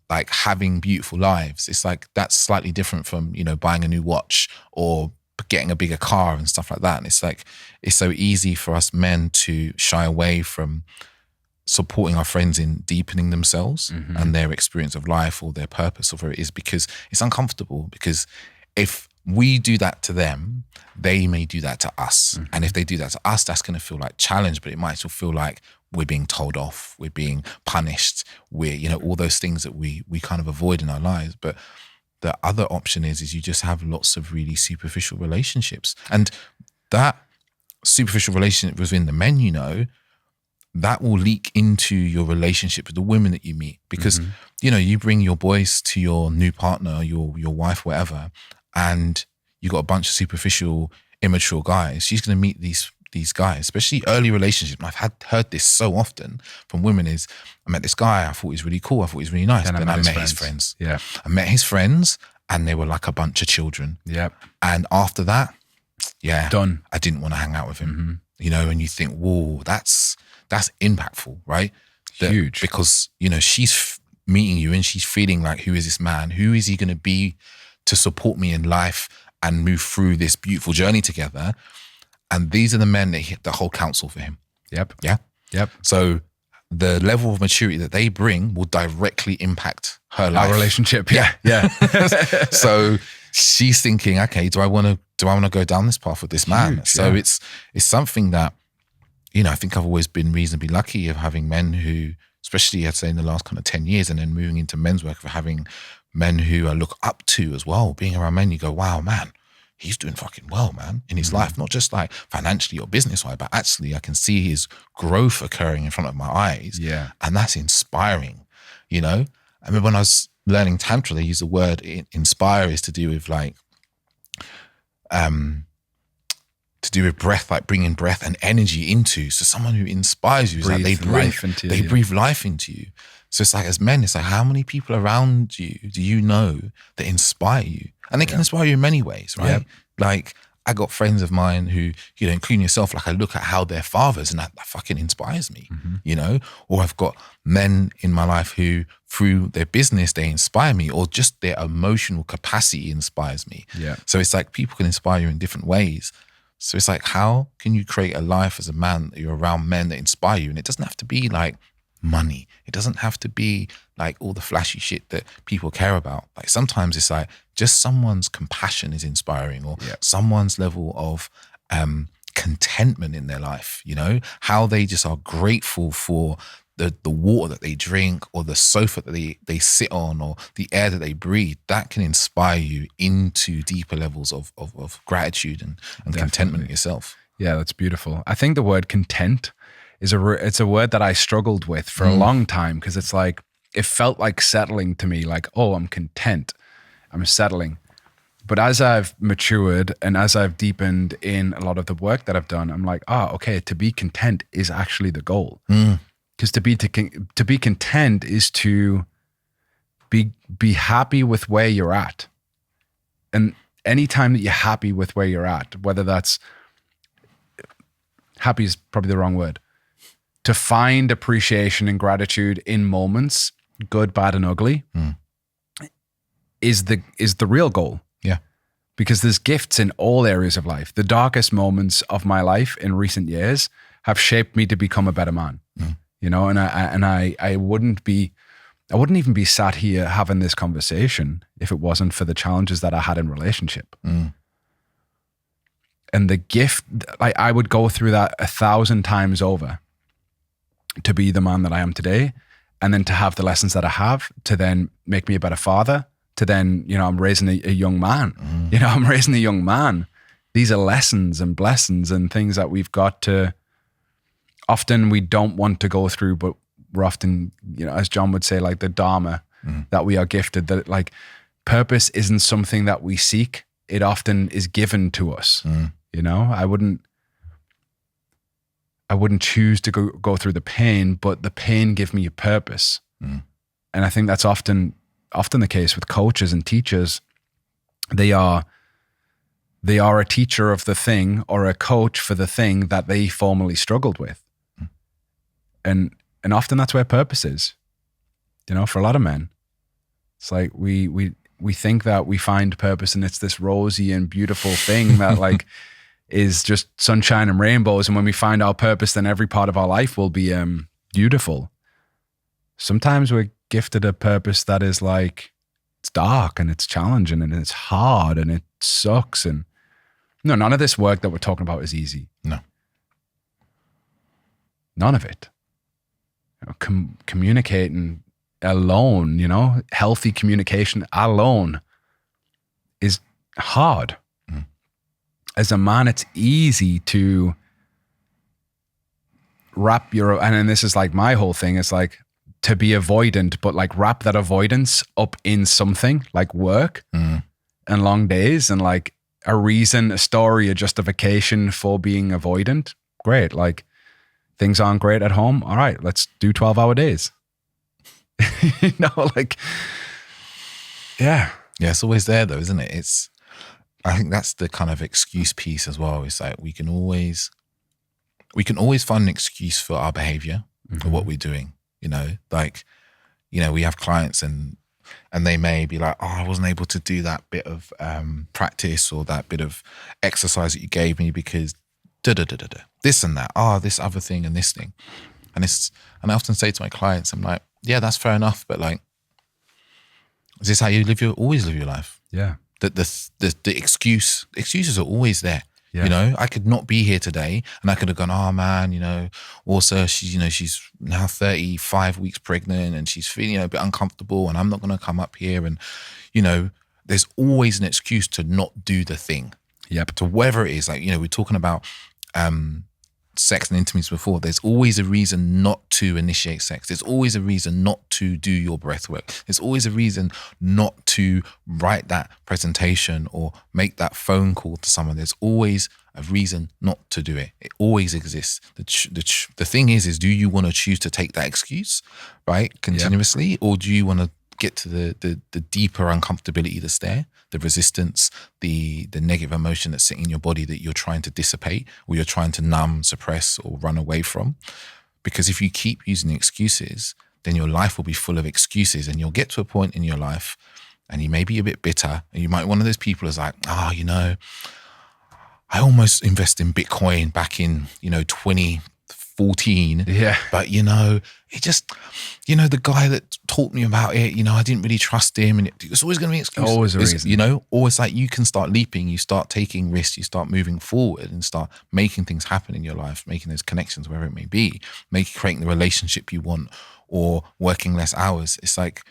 like having beautiful lives. It's like, that's slightly different from, you know, buying a new watch or getting a bigger car and stuff like that. And it's like, it's so easy for us men to shy away from supporting our friends in deepening themselves and their experience of life or their purpose or whatever it is, because it's uncomfortable. Because if we do that to them, they may do that to us. And if they do that to us, that's going to feel like challenge, but it might still feel like we're being told off, we're being punished, we're, you know, all those things that we kind of avoid in our lives. But the other option is you just have lots of really superficial relationships. And that superficial relationship within the men, you know, that will leak into your relationship with the women that you meet. Because, you know, you bring your boys to your new partner, your wife, whatever, and you got a bunch of superficial, immature guys. She's going to meet these guys, especially early relationships. And I've heard this so often from women is, I met this guy, I thought he was really cool, I thought he was really nice. Then I met his friends. Yeah. I met his friends and they were like a bunch of children. Yeah. And after that, done. I didn't want to hang out with him. You know, and you think, whoa, that's impactful, right? Huge. Because, you know, she's meeting you and she's feeling like, who is this man? Who is he going to be to support me in life and move through this beautiful journey together. And these are the men that hold counsel for him. Yep. Yeah. Yep. So the level of maturity that they bring will directly impact her life. Our relationship. Yeah. Yeah. So she's thinking, okay, do I want to go down this path with this man? Huge, So yeah. it's something that, I think I've always been reasonably lucky of having men who, especially I'd say in the last kind of 10 years, and then moving into men's work, of having men who I look up to as well. Being around men, you go, wow, man, he's doing fucking well, man, in his life, not just like financially or business-wise, but actually I can see his growth occurring in front of my eyes. Yeah. And that's inspiring, I mean, when I was learning Tantra, they use the word inspire is to do with like, to do with breath, like bringing breath and energy into. So someone who inspires you is like they breathe life into you. So it's like, as men, it's like, how many people around you do you know that inspire you? And they can inspire you in many ways, right? Yeah. Like, I got friends of mine who, including yourself, like I look at how they're fathers and that fucking inspires me, Or I've got men in my life who, through their business, they inspire me, or just their emotional capacity inspires me. Yeah. So it's like people can inspire you in different ways. So it's like, how can you create a life as a man that you're around men that inspire you? And it doesn't have to be like money. It doesn't have to be like all the flashy shit that people care about. Like sometimes it's like just someone's compassion is inspiring, or someone's level of contentment in their life, how they just are grateful for the water that they drink, or the sofa that they sit on, or the air that they breathe. That can inspire you into deeper levels of gratitude and contentment in yourself. Yeah, that's beautiful. I think the word content is it's a word that I struggled with for a long time, because it's like, it felt like settling to me, like, oh, I'm content, I'm settling. But as I've matured and as I've deepened in a lot of the work that I've done, I'm like, okay, to be content is actually the goal. Because to be content is to be happy with where you're at. And anytime that you're happy with where you're at, whether that's, happy is probably the wrong word, to find appreciation and gratitude in moments, good, bad, and ugly, is the real goal. Yeah. Because there's gifts in all areas of life. The darkest moments of my life in recent years have shaped me to become a better man. And I wouldn't even be sat here having this conversation if it wasn't for the challenges that I had in relationship. And the gift, like, I would go through that 1,000 times over to be the man that I am today, and then to have the lessons that I have to then make me a better father, to then, I'm raising a young man. I'm raising a young man. These are lessons and blessings and things that we've got to, often we don't want to go through, but we're often, as John would say, like the Dharma that we are gifted, that like purpose isn't something that we seek. It often is given to us. I wouldn't choose to go through the pain, but the pain give me a purpose. And I think that's often the case with coaches and teachers. They are a teacher of the thing, or a coach for the thing that they formerly struggled with. And often that's where purpose is, for a lot of men. It's like we think that we find purpose and it's this rosy and beautiful thing that like is just sunshine and rainbows. And when we find our purpose, then every part of our life will be beautiful. Sometimes we're gifted a purpose that is like, it's dark and it's challenging and it's hard and it sucks. And no, none of this work that we're talking about is easy. No. None of it. Communicating alone, healthy communication alone is hard. As a man, it's easy to wrap and this is like my whole thing, it's like to be avoidant, but like wrap that avoidance up in something like work and long days and like a reason, a story, a justification for being avoidant. Great. Like, things aren't great at home. All right, let's do 12-hour days. Yeah. Yeah, it's always there though, isn't it? I think that's the kind of excuse piece as well. It's like we can always find an excuse for our behavior, for what we're doing. We have clients and And they may be like, oh, I wasn't able to do that bit of practice or that bit of exercise that you gave me because this and that, this other thing and this thing. And I often say to my clients, I'm like, yeah, that's fair enough, but like, is this how you always live your life? Yeah. The excuses are always there. Yeah. You know, I could not be here today and I could have gone, oh man, you know, also she's now 35 weeks pregnant and she's feeling a bit uncomfortable and I'm not going to come up here. And, you know, there's always an excuse to not do the thing. Yep. To whatever it is, like, you know, we're talking about sex and intimacy before. There's always a reason not to initiate sex. There's always a reason not to do your breath work. There's always a reason not to write that presentation or make that phone call to someone. There's always a reason not to do it. It always exists. The thing is do you want to choose to take that excuse, right, continuously, or do you want to get to the deeper uncomfortability that's there, the resistance, the negative emotion that's sitting in your body that you're trying to dissipate or you're trying to numb, suppress, or run away from? Because if you keep using excuses, then your life will be full of excuses and you'll get to a point in your life and you may be a bit bitter and you might be one of those people who's like, you know, I almost invested in Bitcoin back in, you know, 2014. Yeah. But, you know, it just, you know, the guy that taught me about it, you know, I didn't really trust him. And it's always going to be an excuse. Always a reason. You know, always like you can start leaping, you start taking risks, you start moving forward and start making things happen in your life, making those connections, wherever it may be, creating the relationship you want or working less hours. It's like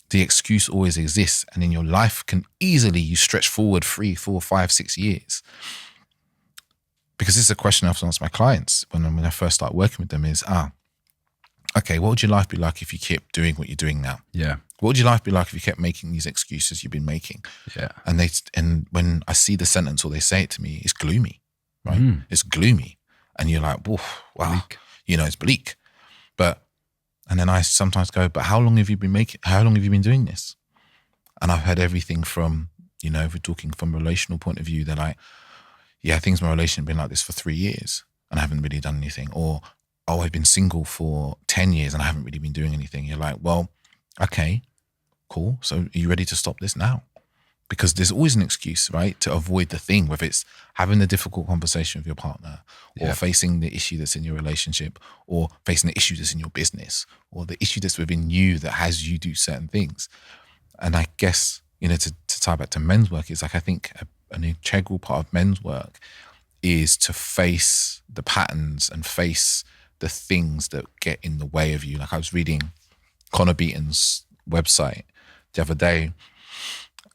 the excuse always exists. And in your life you stretch forward 3, 4, 5, 6 years. Because this is a question I often ask my clients when I first start working with them is, okay, what would your life be like if you kept doing what you're doing now? Yeah. What would your life be like if you kept making these excuses you've been making? Yeah. And when I see the sentence or they say it to me, it's gloomy, right? It's gloomy. And you're like, woof, wow, bleak. You know, it's bleak. And then I sometimes go, but how long have you been doing this? And I've heard everything from, you know, if we're talking from a relational point of view, they're like, yeah, things in my relationship have been like this for 3 years and I haven't really done anything. Or, I've been single for 10 years and I haven't really been doing anything. You're like, well, okay, cool. So are you ready to stop this now? Because there's always an excuse, right, to avoid the thing, whether it's having the difficult conversation with your partner or facing the issue that's in your relationship or facing the issue that's in your business or the issue that's within you that has you do certain things. And I guess, you know, to tie back to men's work, is like, I think an integral part of men's work is to face the patterns and face the things that get in the way of you. Like I was reading Connor Beaton's website the other day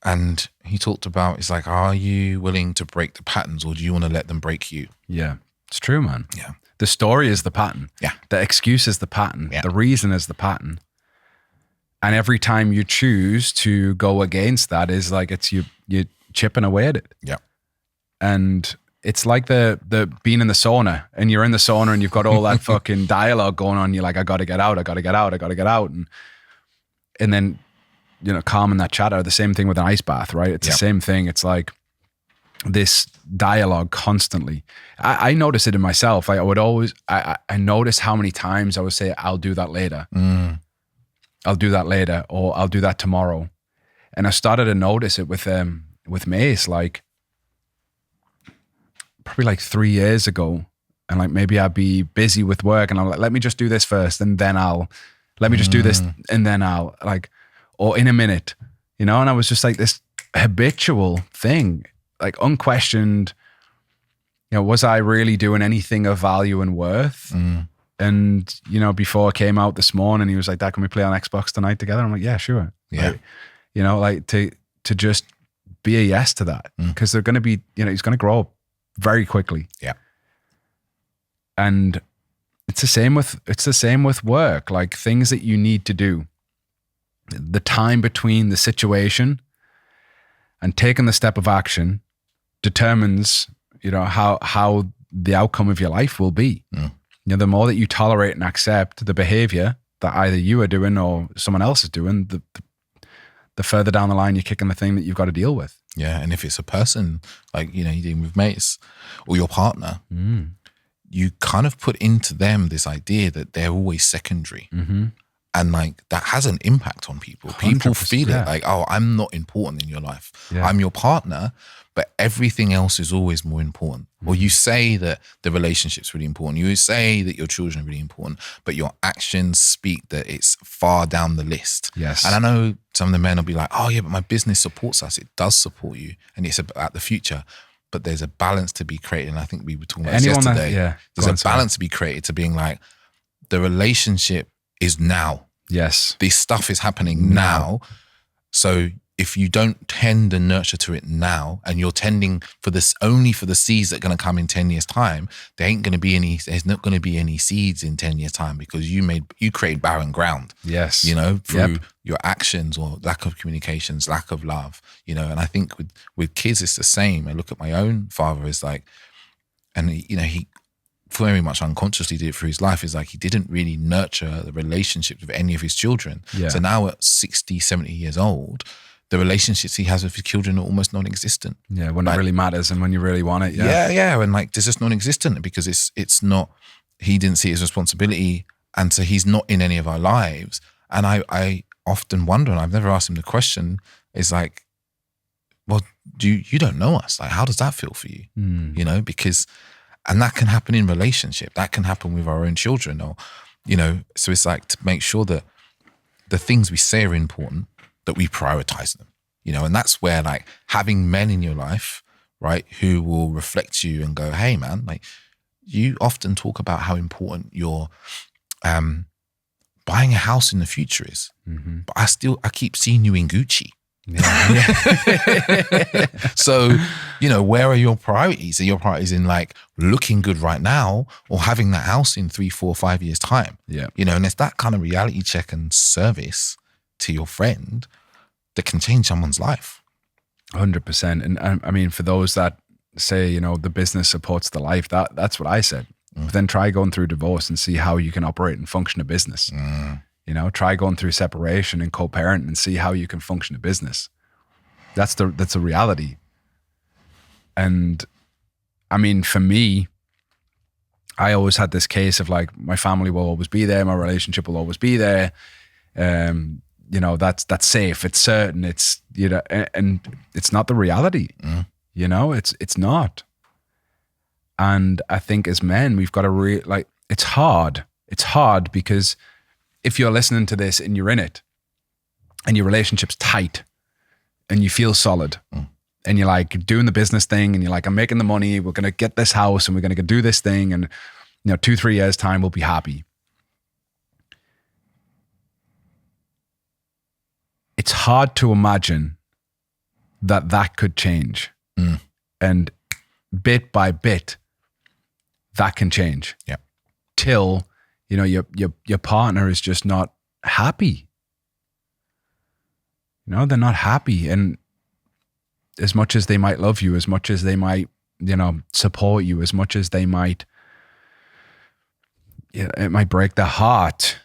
and he talked about, it's like, are you willing to break the patterns or do you want to let them break you? Yeah, it's true, man. Yeah. The story is the pattern. Yeah. The excuse is the pattern. Yeah. The reason is the pattern. And every time you choose to go against that is like, it's you chipping away at it. Yeah. And it's like the being in the sauna and you're in the sauna and you've got all that fucking dialogue going on. You're like, I got to get out. And then, you know, calming that chatter. The same thing with an ice bath, right? It's the same thing. It's like this dialogue constantly. I notice it in myself. I would always, I notice how many times I would say, I'll do that later. I'll do that later, or I'll do that tomorrow. And I started to notice it with Mace, like probably like 3 years ago. And like, maybe I'd be busy with work and I'm like, let me just do this first and then let me just do this and then like, or in a minute, you know? And I was just like this habitual thing, like unquestioned, you know, was I really doing anything of value and worth? And, you know, before I came out this morning, he was like, Dad, can we play on Xbox tonight together? I'm like, yeah, sure. Yeah. Like, you know, like to just be a yes to that, because they're going to be, you know, he's going to grow up very quickly. Yeah. And it's the same with work, like things that you need to do. The time between the situation and taking the step of action determines, you know, how the outcome of your life will be. You know, the more that you tolerate and accept the behavior that either you are doing or someone else is doing, the further down the line you're kicking the thing that you've got to deal with. Yeah. And if it's a person, like, you know, you're dealing with mates or your partner, you kind of put into them this idea that they're always secondary. And like that has an impact on people. People 100%, feel yeah. it like, oh, I'm not important in your life. Yeah. I'm your partner, but everything else is always more important. Or you say that the relationship's really important. You say that your children are really important, but your actions speak that it's far down the list. Yes. And I know some of the men will be like, oh yeah, but my business supports us. It does support you. And it's about the future. But there's a balance to be created. And I think we were talking about this yesterday. There's a balance to be created to being like, the relationship is now. Yes. This stuff is happening now. So if you don't tend and nurture to it now, and you're tending for this only for the seeds that are going to come in 10 years time, there's not going to be any seeds in 10 years time because you create barren ground. Yes. Through your actions or lack of communications, lack of love, and I think with kids, it's the same. I look at my own father as like, and he very much unconsciously did it through his life, is like he didn't really nurture the relationships with any of his children. Yeah. So now at 60, 70 years old, the relationships he has with his children are almost non-existent. Yeah, when it really matters and when you really want it. Yeah. And like, there's just non-existent because it's not, he didn't see his responsibility. And so he's not in any of our lives. And I often wonder, and I've never asked him the question, is like, well, you don't know us. Like, how does that feel for you? Because, and that can happen in relationship. That can happen with our own children or, so it's like to make sure that the things we say are important, that we prioritize them, and that's where like having men in your life, right, who will reflect you and go, hey man, like you often talk about how important your buying a house in the future is, but I keep seeing you in Gucci. Yeah. So, where are your priorities? Are your priorities in like looking good right now or having that house in 3, 4, 5 years time? Yeah. And it's that kind of reality check and service to your friend that can change someone's life. 100%. And I mean, for those that say, the business supports the life, that's what I said. But then try going through divorce and see how you can operate and function a business. Try going through separation and co-parent and see how you can function a business. That's a reality. And I mean, for me, I always had this case of like, my family will always be there. My relationship will always be there. That's safe. It's certain. It's, and it's not the reality. It's not. And I think as men, we've got to it's hard. It's hard because if you're listening to this and you're in it and your relationship's tight and you feel solid and you're like doing the business thing and you're like, I'm making the money, we're going to get this house and we're going to do this thing. And 2-3 years time, we'll be happy. It's hard to imagine that could change. And bit by bit, that can change. Yeah. Till, your partner is just not happy. They're not happy. And as much as they might love you, as much as they might, support you, as much as they might, it might break their heart.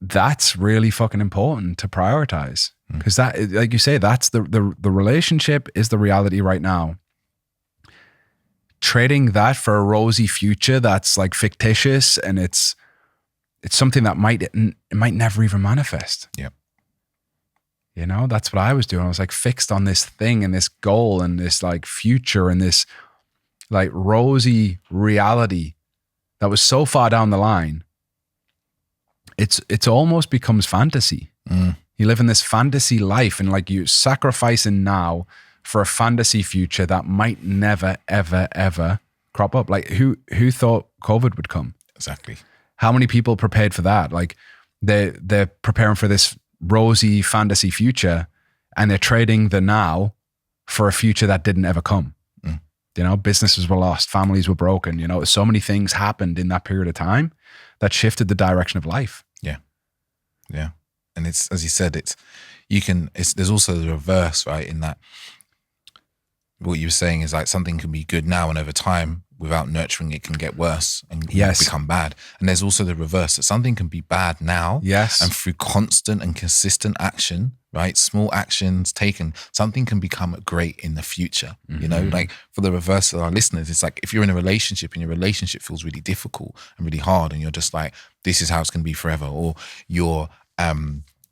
That's really fucking important to prioritize. Because that, like you say, that's the relationship is the reality right now. Trading that for a rosy future that's like fictitious and it's something that might never even manifest. Yeah. That's what I was doing. I was like fixed on this thing and this goal and this like future and this like rosy reality that was so far down the line. It's almost becomes fantasy. You live in this fantasy life and like you sacrificing now for a fantasy future that might never, ever, ever crop up. Like who thought COVID would come? Exactly. How many people prepared for that? Like they're preparing for this rosy fantasy future and they're trading the now for a future that didn't ever come. Businesses were lost, families were broken, so many things happened in that period of time that shifted the direction of life. Yeah. Yeah. And it's, as you said, there's also the reverse, right? In that what you were saying is like something can be good now and over time without nurturing it can get worse and Yes. become bad. And there's also the reverse, that something can be bad now. Yes. And through constant and consistent action, right? Small actions taken, something can become great in the future. You know, like for the reverse of our listeners, it's like if you're in a relationship and your relationship feels really difficult and really hard and you're just like, this is how it's going to be forever, or your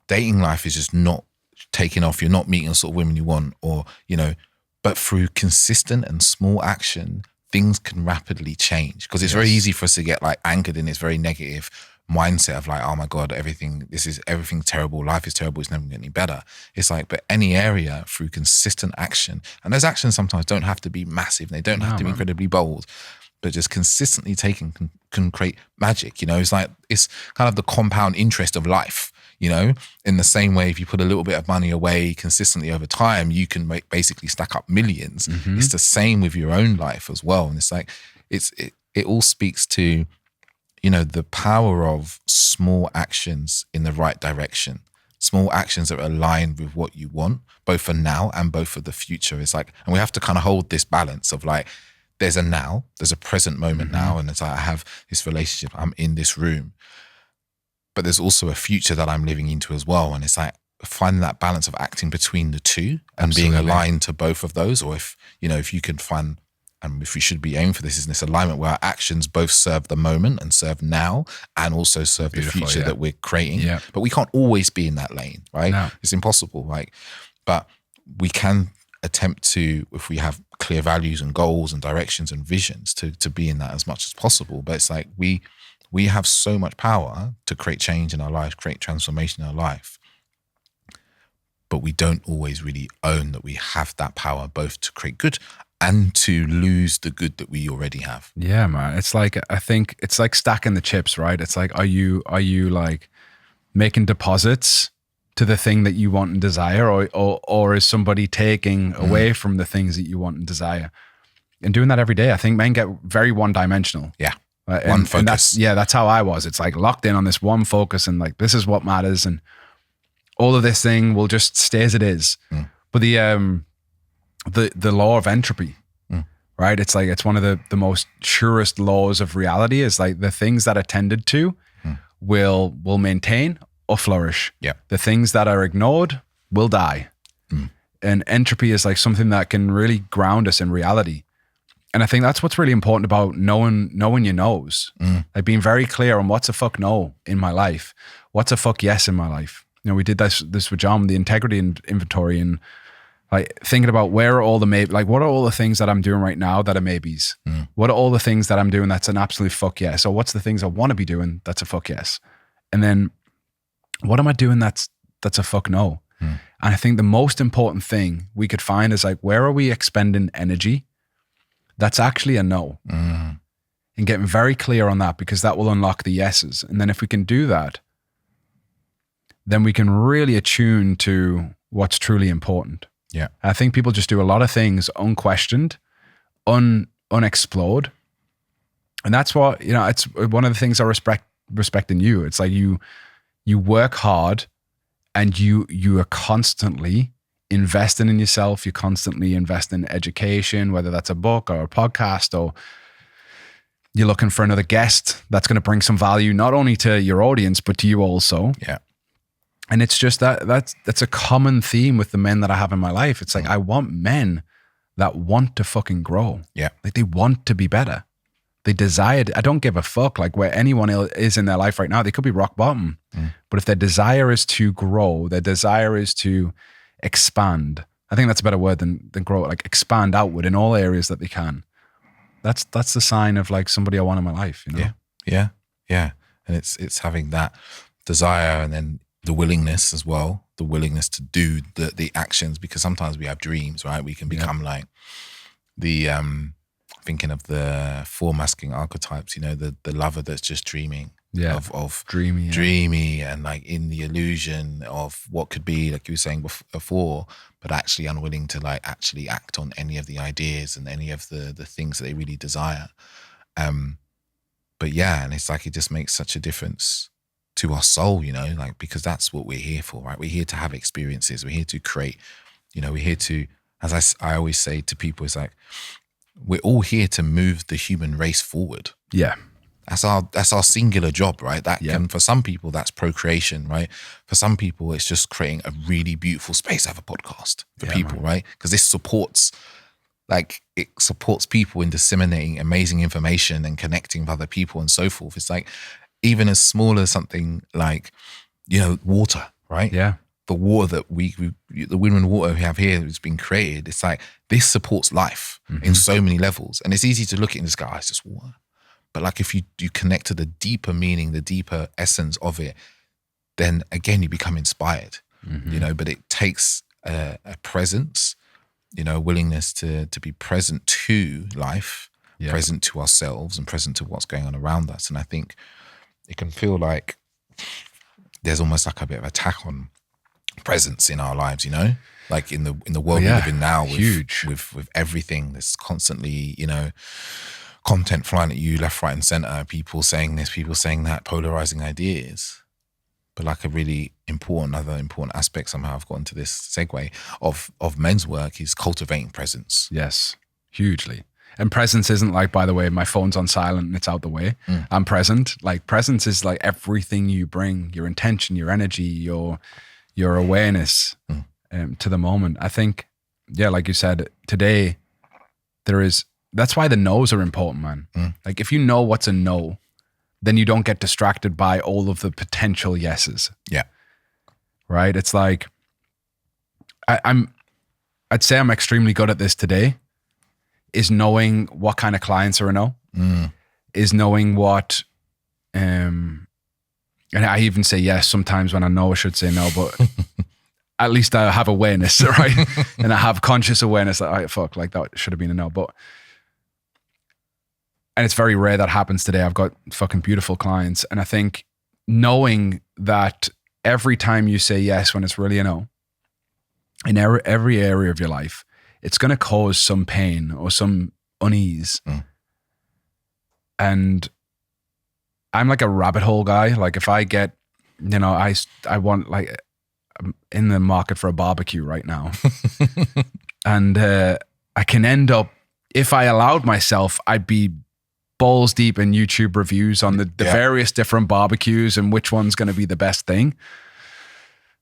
dating life is just not taking off, you're not meeting the sort of women you want, or, you know, but through consistent and small action, things can rapidly change, because it's very easy for us to get like anchored in this very negative mindset of like, oh my God, everything's terrible, life is terrible, it's never gonna get any better. It's like, but any area through consistent action, and those actions sometimes don't have to be massive, they don't have to be incredibly bold, but just consistently taken can create magic. You know, it's like, it's kind of the compound interest of life. You know, in the same way, if you put a little bit of money away consistently over time, you can basically stack up millions. It's the same with your own life as well. And it's like, it all speaks to, you know, the power of small actions in the right direction, small actions that are aligned with what you want, both for now and both for the future. It's like, and we have to kind of hold this balance of like, there's a now, there's a present moment now. And it's like, I have this relationship, I'm in this room, but there's also a future that I'm living into as well. And it's like finding that balance of acting between the two and being aligned to both of those. Or if, you know, if you can find, and if we should be aiming for this, is in this alignment where our actions both serve the moment and serve now, and also serve the future that we're creating. Yeah. But we can't always be in that lane, right? No. It's impossible. Like, but we can attempt to, if we have clear values and goals and directions and visions, to be in that as much as possible. But it's like, we have so much power to create change in our life, create transformation in our life. But we don't always really own that we have that power, both to create good and to lose the good that we already have. Yeah, man. It's like, I think it's like stacking the chips, right? It's like, are you like making deposits to the thing that you want and desire, or is somebody taking away from the things that you want and desire? And doing that every day, I think men get very one-dimensional. Yeah. One focus. That's how I was. It's like locked in on this one focus and like, this is what matters. And all of this thing will just stay as it is. But the law of entropy, right? It's like, it's one of the most surest laws of reality, is like the things that are tended to will maintain or flourish. Yeah. The things that are ignored will die. And entropy is like something that can really ground us in reality. And I think that's what's really important about knowing your no's. Like being very clear on what's a fuck no in my life, what's a fuck yes in my life. You know, we did this with John, the integrity inventory, and like thinking about where are all the what are all the things that I'm doing right now that are maybes? What are all the things that I'm doing that's an absolute fuck yes? Or what's the things I want to be doing that's a fuck yes? And then what am I doing that's a fuck no? And I think the most important thing we could find is like, where are we expending energy that's actually a no? And getting very clear on that, because that will unlock the yeses. And then if we can do that, then we can really attune to what's truly important. Yeah. I think people just do a lot of things unquestioned, unexplored. And that's what, you know, it's one of the things I respect in you. It's like you work hard and you are constantly investing in yourself. You're constantly investing in education, whether that's a book or a podcast, or you're looking for another guest that's going to bring some value, not only to your audience, but to you also. Yeah. And it's just that's a common theme with the men that I have in my life. It's like, I want men that want to fucking grow. Yeah. Like they want to be better. They desire it. I don't give a fuck like where anyone is in their life right now. They could be rock bottom. But if their desire is to grow, their desire is to expand. I think that's a better word than grow, like expand outward in all areas that they can. That's the sign of like somebody I want in my life, you know? Yeah. And it's having that desire, and then the willingness as well, the willingness to do the actions, because sometimes we have dreams, right? We can become like the, thinking of the 4 masculine archetypes, you know, the lover that's just dreaming of dreamy and like in the illusion of what could be, like you were saying before, but actually unwilling to like actually act on any of the ideas and any of the things that they really desire. But yeah, and it's like, it just makes such a difference to our soul, you know, like, because that's what we're here for, right? We're here to have experiences. We're here to create, you know, we're here to, as I always say to people, it's like, we're all here to move the human race forward. Yeah. That's our singular job, right? That Yeah. can, for some people, that's procreation, right? For some people, it's just creating a really beautiful space to have a podcast for people, man. Right? Because this supports, like, it supports people in disseminating amazing information and connecting with other people and so forth. It's like, even as small as something like, you know, water, right? Yeah. The water that the wind and water we have here has been created. It's like, this supports life in so many levels. And it's easy to look at it and just go, oh, it's just water. But like, if you connect to the deeper meaning, the deeper essence of it, then again, you become inspired, you know, but it takes a presence, you know, willingness to be present to life, present to ourselves and present to what's going on around us. And I think it can feel like there's almost like a bit of attack on presence in our lives, you know, like in the world we live in now with everything that's constantly, you know, content flying at you left, right and center, people saying this, people saying that, polarizing ideas. But like, a really other important aspect somehow I've got into this segue of men's work is cultivating presence. Yes, hugely. And presence isn't like, by the way, my phone's on silent and it's out the way. I'm present. Like, presence is like everything you bring, your intention, your energy, your awareness to the moment. I think, yeah, like you said, today that's why the no's are important, man. Like, if you know what's a no, then you don't get distracted by all of the potential yeses. Yeah. Right? It's like, I'd say I'm extremely good at this today, is knowing what kind of clients are a no, is knowing what, and I even say yes sometimes when I know I should say no, but at least I have awareness, right? And I have conscious awareness that, oh, fuck, like that should have been a no. And it's very rare that happens today. I've got fucking beautiful clients. And I think knowing that every time you say yes when it's really a no, in every area of your life, it's going to cause some pain or some unease. And I'm like a rabbit hole guy. Like, if I get, you know, I want, like, I'm in the market for a barbecue right now. And I can end up, if I allowed myself, I'd be balls deep in YouTube reviews on the various different barbecues and which one's going to be the best thing.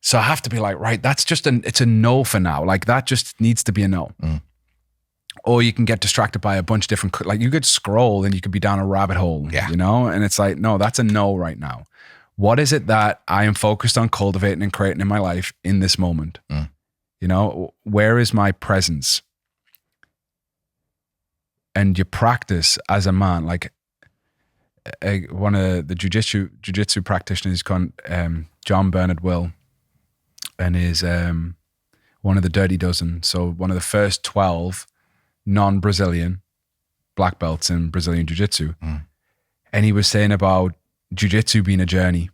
So I have to be like, right, that's just it's a no for now. Like, that just needs to be a no. Or you can get distracted by a bunch of different, like, you could scroll and you could be down a rabbit hole, you know? And it's like, no, that's a no right now. What is it that I am focused on cultivating and creating in my life in this moment? You know, where is my presence? And you practice as a man, like, one of the jiu-jitsu practitioners called John Bernard Will, and is one of the Dirty Dozen. So one of the first 12 non-Brazilian black belts in Brazilian jiu-jitsu. And he was saying about jiu-jitsu being a journey.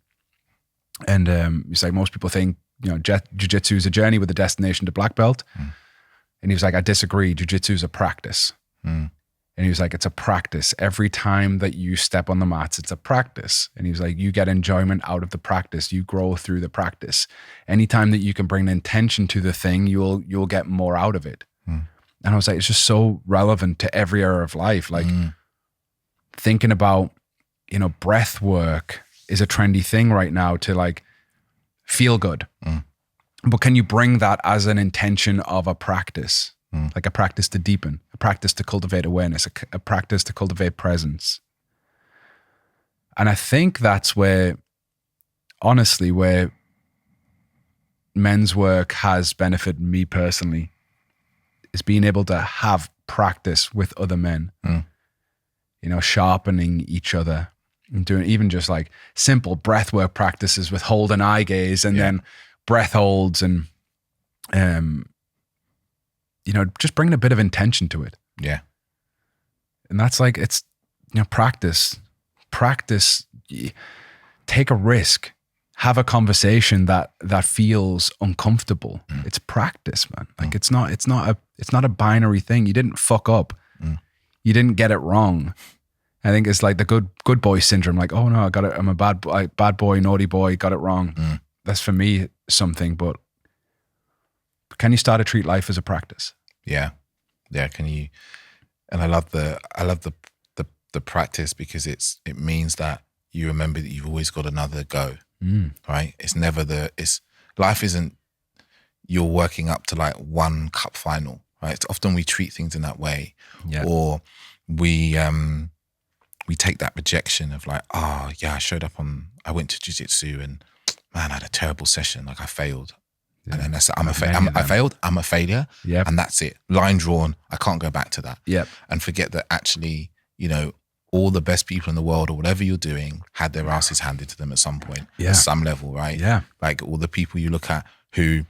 And he's like, most people think, you know, jiu-jitsu is a journey with a destination to black belt. And he was like, I disagree. Jiu-jitsu is a practice. And he was like, it's a practice. Every time that you step on the mats, it's a practice. And he was like, you get enjoyment out of the practice. You grow through the practice. Anytime that you can bring intention to the thing, you'll get more out of it. And I was like, it's just so relevant to every area of life. Like, thinking about, you know, breath work is a trendy thing right now to, like, feel good. But can you bring that as an intention of a practice? Like a practice to deepen, a practice to cultivate awareness, a practice to cultivate presence. And I think that's where, honestly, where men's work has benefited me personally, is being able to have practice with other men, you know, sharpening each other and doing even just like simple breath work practices with hold and eye gaze and then breath holds and, you know, just bringing a bit of intention to it. Yeah. And that's like, it's, you know, practice, take a risk, have a conversation that feels uncomfortable. It's practice, man. Like, it's not a binary thing. You didn't fuck up. You didn't get it wrong. I think it's like the good boy syndrome. Like, oh no, I got it. I'm a bad boy, naughty boy, got it wrong. That's for me something, but can you start to treat life as a practice? Yeah. Can you And I love the practice because it means that you remember that you've always got another go, right? It's never life isn't you're working up to like one cup final, right? It's often we treat things in that way, or we take that rejection of like, oh yeah, I went to jiu-jitsu and man, I had a terrible session, like I failed. Yeah. And then that's I failed, I'm a failure, and that's it. Line drawn, I can't go back to that. And forget that actually, you know, all the best people in the world or whatever you're doing had their asses handed to them at some point, at some level, right? Like all the people you look at who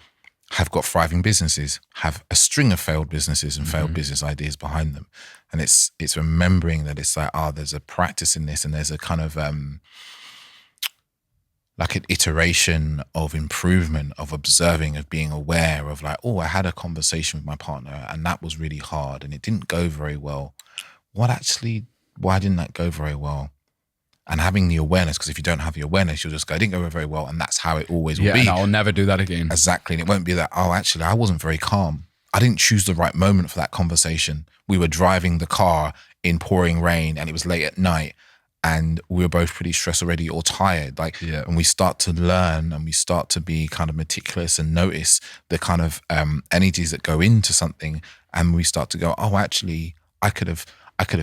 have got thriving businesses, have a string of failed businesses and failed business ideas behind them. And it's remembering that it's like, there's a practice in this, and there's a kind of like an iteration of improvement, of observing, of being aware of like, I had a conversation with my partner and that was really hard and it didn't go very well. Why didn't that go very well? And having the awareness, because if you don't have the awareness, you'll just go, it didn't go very well. And that's how it always will be. And I'll never do that again. Exactly. And it won't be that, actually, I wasn't very calm. I didn't choose the right moment for that conversation. We were driving the car in pouring rain and it was late at night and we were both pretty stressed already or tired. And we start to learn and we start to be kind of meticulous and notice the kind of energies that go into something. And we start to go, actually, I could have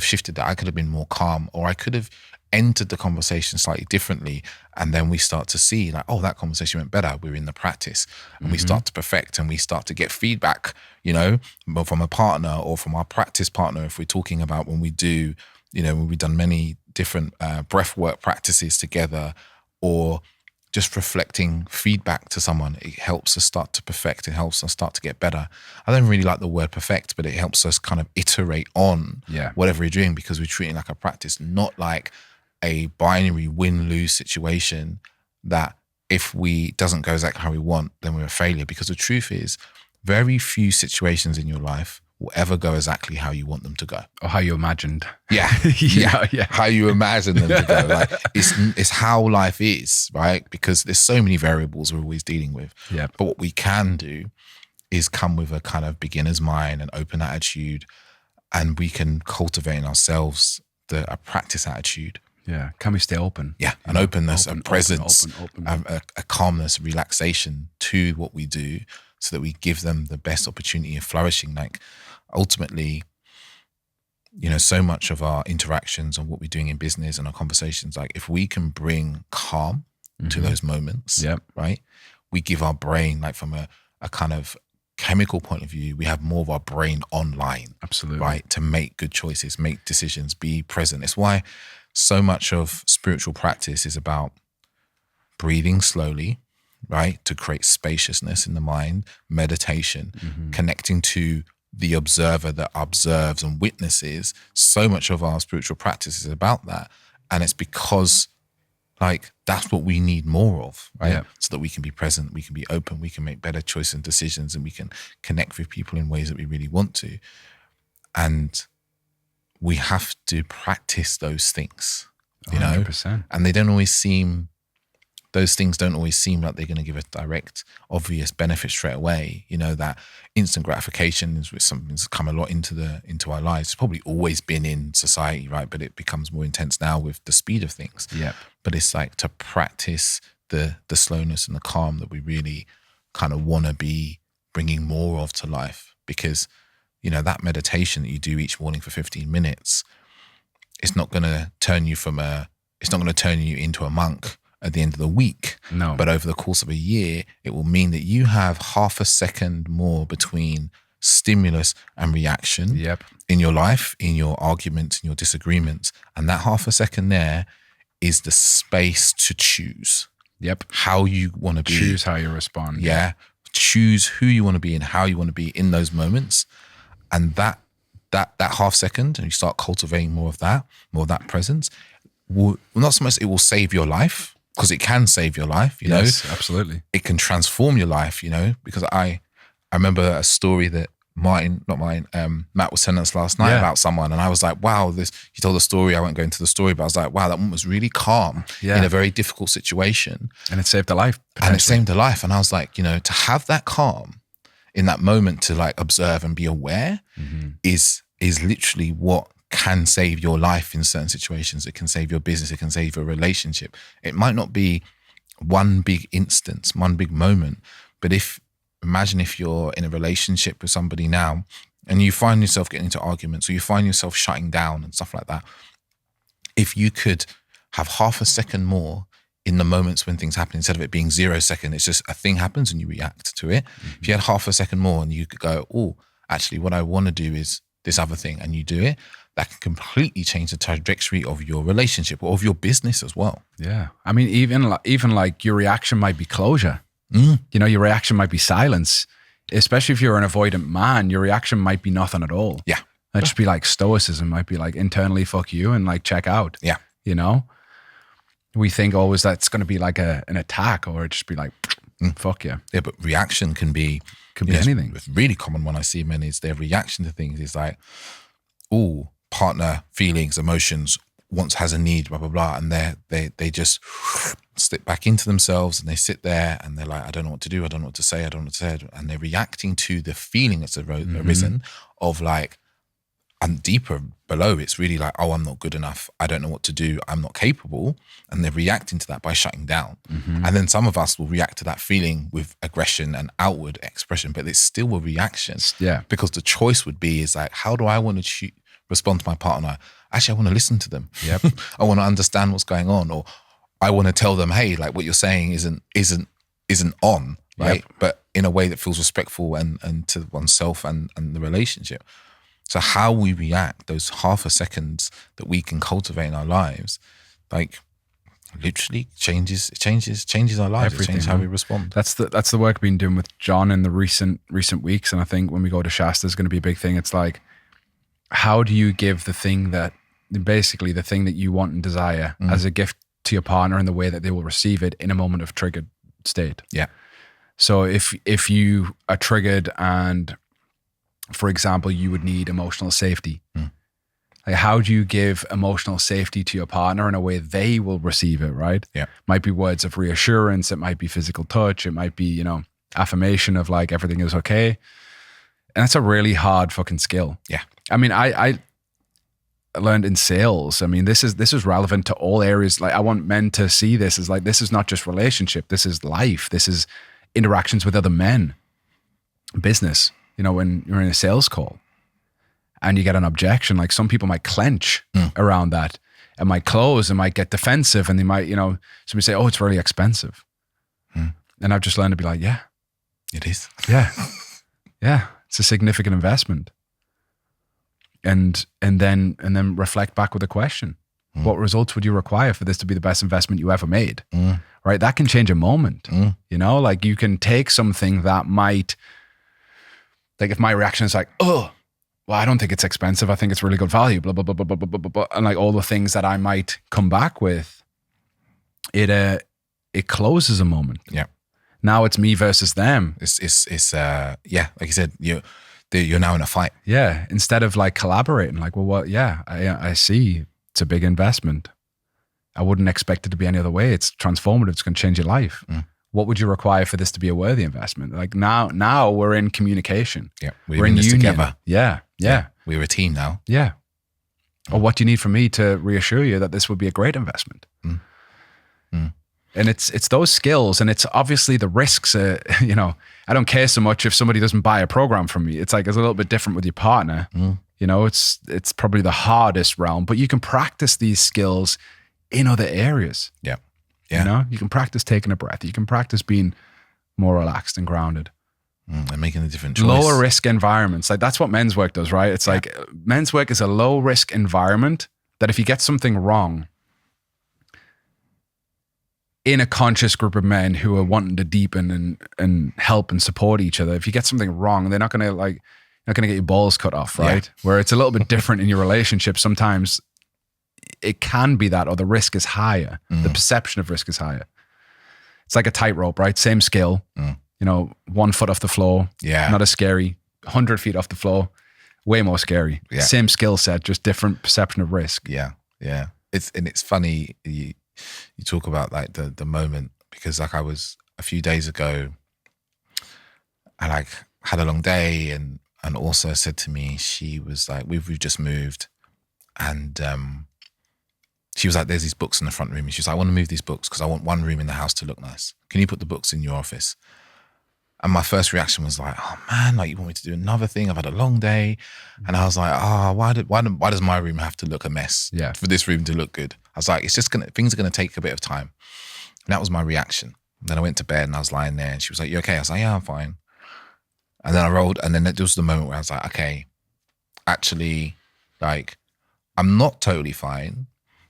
shifted that. I could have been more calm, or I could have entered the conversation slightly differently. And then we start to see like, that conversation went better. We're in the practice and we start to perfect and we start to get feedback, you know, from a partner or from our practice partner. If we're talking about when we do, you know, when we've done many different breath work practices together, or just reflecting feedback to someone, it helps us start to perfect. It helps us start to get better. I don't really like the word perfect, but it helps us kind of iterate on whatever we're doing, because we're treating it like a practice, not like a binary win-lose situation that if we doesn't go exactly how we want, then we're a failure. Because the truth is, very few situations in your life will ever go exactly how you want them to go. Or how you imagined. Yeah. How you imagine them to go. Like it's how life is, right? Because there's so many variables we're always dealing with. But what we can do is come with a kind of beginner's mind, an open attitude, and we can cultivate in ourselves a practice attitude. Can we stay open? An openness, a presence, a calmness, a relaxation to what we do, so that we give them the best opportunity of flourishing. Like ultimately, you know, so much of our interactions and what we're doing in business and our conversations, like if we can bring calm to those moments, right? We give our brain, like from a kind of chemical point of view, we have more of our brain online. Absolutely. Right? To make good choices, make decisions, be present. It's why so much of spiritual practice is about breathing slowly, right? To create spaciousness in the mind, meditation, connecting to the observer that observes and witnesses. So much of our spiritual practice is about that. And it's because like that's what we need more of, right? So that we can be present, we can be open, we can make better choices and decisions, and we can connect with people in ways that we really want to. And we have to practice those things, you 100%. know, and those things don't always seem like they're going to give a direct, obvious benefit straight away. You know, that instant gratification is something that's come a lot into our lives. It's probably always been in society, right? But it becomes more intense now with the speed of things. But it's like to practice the slowness and the calm that we really kind of want to be bringing more of to life. Because, you know, that meditation that you do each morning for 15 minutes, it's not going to turn you into a monk at the end of the week. No. But over the course of a year, it will mean that you have half a second more between stimulus and reaction in your life, in your arguments, in your disagreements. And that half a second there is the space to choose how you want to be. Choose how you respond. Choose who you want to be and how you want to be in those moments. And that half second, and you start cultivating more of that presence, will not so much it will save your life, because it can save your life, you know. Yes, absolutely. It can transform your life, you know, because I remember a story that Matt was telling us last night about someone, and I was like, wow, he told a story, I won't go into the story, but I was like, wow, that one was really calm in a very difficult situation. And it saved a life. And it saved a life. And I was like, you know, to have that calm in that moment, to like observe and be aware is is literally what can save your life in certain situations. It can save your business. It can save your relationship. It might not be one big instance, one big moment, but imagine if you're in a relationship with somebody now and you find yourself getting into arguments or you find yourself shutting down and stuff like that. If you could have half a second more in the moments when things happen, instead of it being 0 second, it's just a thing happens and you react to it. Mm-hmm. If you had half a second more and you could go, oh, actually what I want to do is this other thing, and you do it, that can completely change the trajectory of your relationship or of your business as well. Yeah. I mean, even like your reaction might be closure. You know, your reaction might be silence. Especially if you're an avoidant man, your reaction might be nothing at all. Yeah. It'd just be like stoicism, might be like internally fuck you and like check out. Yeah. You know? We think always that's going to be like an attack, or just be like, fuck you. Yeah, but reaction can be anything. A really common one I see men is their reaction to things is like, oh, partner, feelings, emotions, wants, has a need, blah, blah, blah. And they just slip back into themselves and they sit there and they're like, I don't know what to do. I don't know what to say. I don't know what to say. And they're reacting to the feeling that's arisen of like, and deeper below, it's really like, oh, I'm not good enough. I don't know what to do. I'm not capable. And they're reacting to that by shutting down. And then some of us will react to that feeling with aggression and outward expression, but it's still a reaction. Yeah. Because the choice would be, is like, how do I want to respond to my partner? Actually, I want to listen to them. Yep. I want to understand what's going on, or I want to tell them, hey, like what you're saying isn't on, right? Yep. But in a way that feels respectful and to oneself and the relationship. So how we react, those half a seconds that we can cultivate in our lives, like literally changes our lives. Everything, it changes how we respond. That's the work I've been doing with John in the recent weeks. And I think when we go to Shasta is going to be a big thing. It's like, how do you give the thing that you want and desire as a gift to your partner in the way that they will receive it in a moment of triggered state? Yeah. So if you are triggered and, for example, you would need emotional safety. Like, how do you give emotional safety to your partner in a way they will receive it, right? Yeah. Might be words of reassurance. It might be physical touch. It might be, affirmation of like, everything is okay. And that's a really hard fucking skill. Yeah. I mean, I learned in sales. I mean, this is relevant to all areas. Like, I want men to see this as like, this is not just relationship. This is life. This is interactions with other men, business. When you're in a sales call and you get an objection, like some people might clench around that and might close and might get defensive, and they might, somebody say, oh, it's really expensive. And I've just learned to be like, yeah, it is. Yeah. Yeah. It's a significant investment. And then reflect back with a question. What results would you require for this to be the best investment you ever made? Right? That can change a moment. Like you can take something that might, like if my reaction is like, oh, well, I don't think it's expensive. I think it's really good value, blah, blah, blah, blah, blah, blah, blah, blah. And like all the things that I might come back with, it closes a moment. Yeah. Now it's me versus them. It's like you said, you're now in a fight. Yeah. Instead of like collaborating, like, well, what? Yeah, I see it's a big investment. I wouldn't expect it to be any other way. It's transformative. It's going to change your life. What would you require for this to be a worthy investment? Like now we're in communication. Yeah. We're in this union together. Yeah. We're a team now. Yeah. Or what do you need from me to reassure you that this would be a great investment? And it's those skills, and it's obviously the risks. I don't care so much if somebody doesn't buy a program from me. It's like, it's a little bit different with your partner. It's probably the hardest realm, but you can practice these skills in other areas. Yeah. You can practice taking a breath. You can practice being more relaxed and grounded. And making a different choice. Lower risk environments. Like that's what men's work does, right? It's like men's work is a low risk environment that if you get something wrong in a conscious group of men who are wanting to deepen and help and support each other, if you get something wrong, they're not going to get your balls cut off, right? Yeah. Where it's a little bit different in your relationship. Sometimes it can be that, or the risk is higher. The perception of risk is higher. It's like a tightrope, right? Same skill, 1 foot off the floor. Yeah. Not as scary. 100 feet off the floor, way more scary. Yeah. Same skill set, just different perception of risk. Yeah. Yeah. It's funny. You talk about like the moment, because like I was a few days ago, I like had a long day and and also said to me, she was like, we've just moved, and she was like, there's these books in the front room. And she was like, I want to move these books because I want one room in the house to look nice. Can you put the books in your office? And my first reaction was like, oh man, like you want me to do another thing? I've had a long day. And I was like, why does my room have to look a mess for this room to look good? I was like, things are going to take a bit of time. And that was my reaction. And then I went to bed and I was lying there and she was like, you okay? I was like, yeah, I'm fine. And then I rolled, and then that was the moment where I was like, okay, actually, like, I'm not totally fine,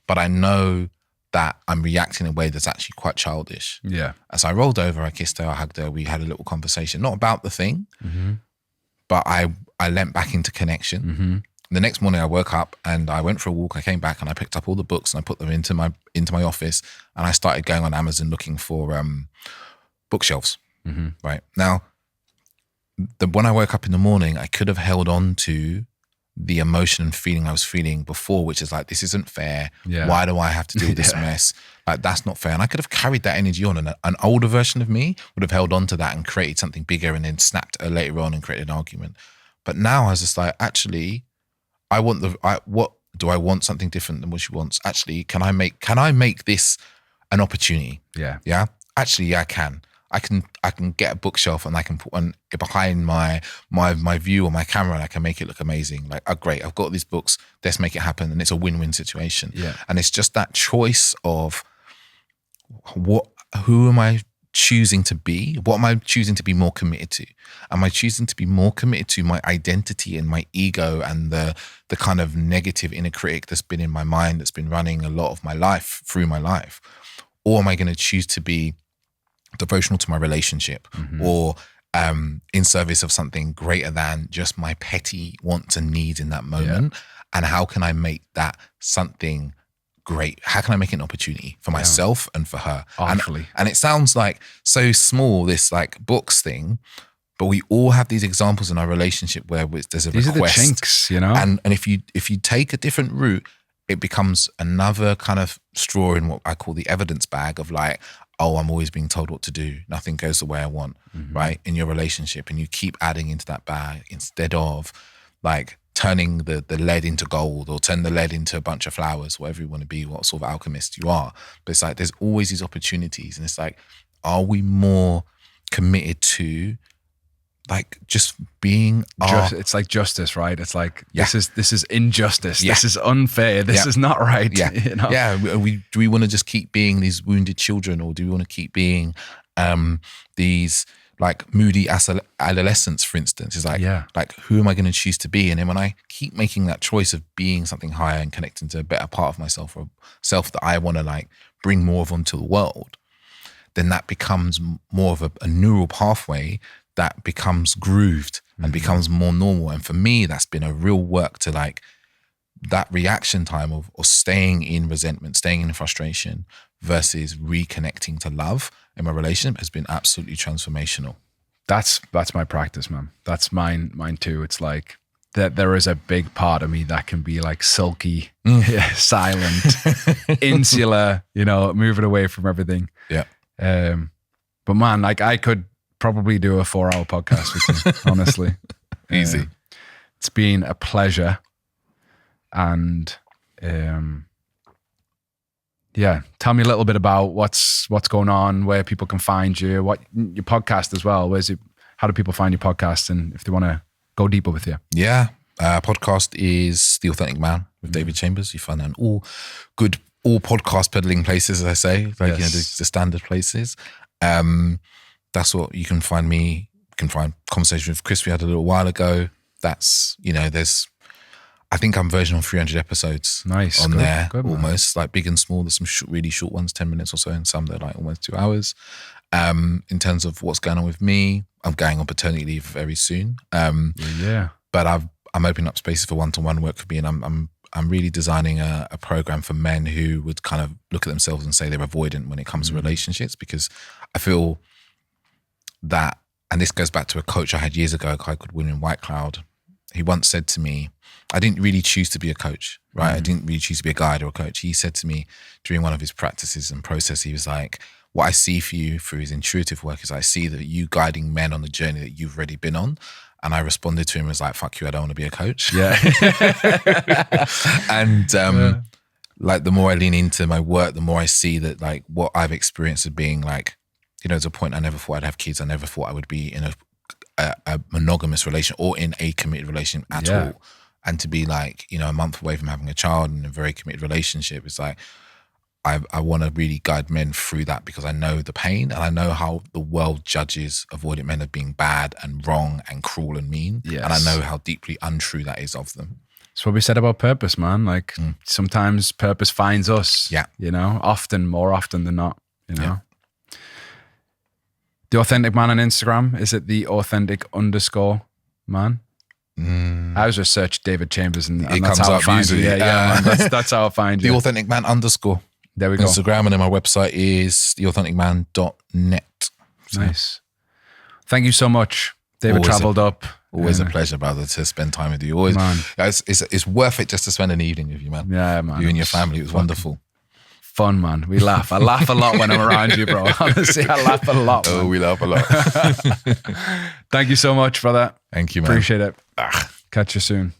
but I know that I'm reacting in a way that's actually quite childish. Yeah. As I rolled over, I kissed her, I hugged her, we had a little conversation, not about the thing, but I leant back into connection. The next morning I woke up and I went for a walk, I came back and I picked up all the books and I put them into my office, and I started going on Amazon looking for bookshelves. Right. Now, when I woke up in the morning, I could have held on to the emotion and feeling I was feeling before, which is like, this isn't fair. Yeah. Why do I have to do this mess? Like, that's not fair. And I could have carried that energy on, and an older version of me would have held on to that and created something bigger and then snapped later on and created an argument. But now I was just like, actually, what do I want something different than what she wants? Actually, can I make this an opportunity? Yeah. Yeah. Actually, yeah, I can. I can get a bookshelf and I can put one behind my view or my camera, and I can make it look amazing. Like, oh great, I've got these books, let's make it happen. And it's a win-win situation. Yeah. And it's just that choice of who am I choosing to be? What am I choosing to be more committed to? Am I choosing to be more committed to my identity and my ego and the kind of negative inner critic that's been in my mind, that's been running a lot of my life through my life? Or am I going to choose to be devotional to my relationship, or in service of something greater than just my petty wants and needs in that moment? And how can I make that something great? How can I make it an opportunity for myself and for her? And it sounds like so small, this like books thing, but we all have these examples in our relationship where there's a These request. are the chinks, you know? And if you take a different route, it becomes another kind of straw in what I call the evidence bag of like, oh, I'm always being told what to do. Nothing goes the way I want, right? In your relationship. And you keep adding into that bag instead of like turning the lead into gold, or turn the lead into a bunch of flowers, whatever you want to be, what sort of alchemist you are. But it's like, there's always these opportunities. And it's like, are we more committed to like just being it's like justice, right? It's like, this is injustice. This is unfair. This is not right. Yeah. You know? Yeah. Do we want to just keep being these wounded children, or do we want to keep being these like moody adolescents, for instance? Is like, who am I going to choose to be? And then when I keep making that choice of being something higher and connecting to a better part of myself, or a self that I want to like bring more of onto the world, then that becomes more of a neural pathway that becomes grooved and becomes more normal. And for me, that's been a real work to like that reaction time of staying in resentment, staying in frustration versus reconnecting to love in my relationship has been absolutely transformational. That's my practice, man. That's mine too. It's like that there is a big part of me that can be like sulky, silent, insular, you know, moving away from everything. Yeah. But man, like I could probably do a 4-hour podcast with you, honestly. Easy. It's been a pleasure. And tell me a little bit about what's going on, where people can find you, what your podcast as well. How do people find your podcast, and if they want to go deeper with you? Yeah. Podcast is The Authentic Man with David Chambers. You find that in all podcast peddling places, as I say, like you know, the standard places. That's what you can find me. You can find Conversation with Chris we had a little while ago. That's, you know, I think I'm version on 300 episodes on there, almost like big and small. There's some really short ones, 10 minutes or so, and some that are like almost 2 hours. In terms of what's going on with me, I'm going on paternity leave very soon. But I'm opening up spaces for one-to-one work for me, and I'm really designing a program for men who would kind of look at themselves and say they're avoidant when it comes to relationships, because I feel that, and this goes back to a coach I had years ago, a guy called William Whitecloud. He once said to me, I didn't really choose to be a coach, right? I didn't really choose to be a guide or a coach. He said to me during one of his practices and process, he was like, what I see for you through his intuitive work is I see that you guiding men on the journey that you've already been on. And I responded to him as like, fuck you, I don't want to be a coach. Yeah. And like the more I lean into my work, the more I see that like what I've experienced of being like, you know, there's a point I never thought I'd have kids. I never thought I would be in a monogamous relation or in a committed relation at all. And to be like, you know, a month away from having a child in a very committed relationship, it's like, I want to really guide men through that because I know the pain and I know how the world judges avoidant men as being bad and wrong and cruel and mean. Yes. And I know how deeply untrue that is of them. That's what we said about purpose, man. Like sometimes purpose finds us. Yeah. You know, more often than not, you know. Yeah. The Authentic Man on Instagram, is it the authentic_man? I was just search David Chambers and it that's comes how I up find usually. you. Yeah, man. That's how I find The you. Authentic Man _ There we go. Instagram, and then my website is theauthenticman.net. So, Nice. Thank you so much. David travelled up. Always a pleasure, brother, to spend time with you. Always, Man. It's worth it just to spend an evening with you, man. Yeah, man. You and your family. It was wonderful. Fun, man. We laugh. I laugh a lot when I'm around you, bro. Honestly, I laugh a lot. Oh, man. we laugh a lot. Thank you so much for that. Thank you, man. Appreciate it. Catch you soon.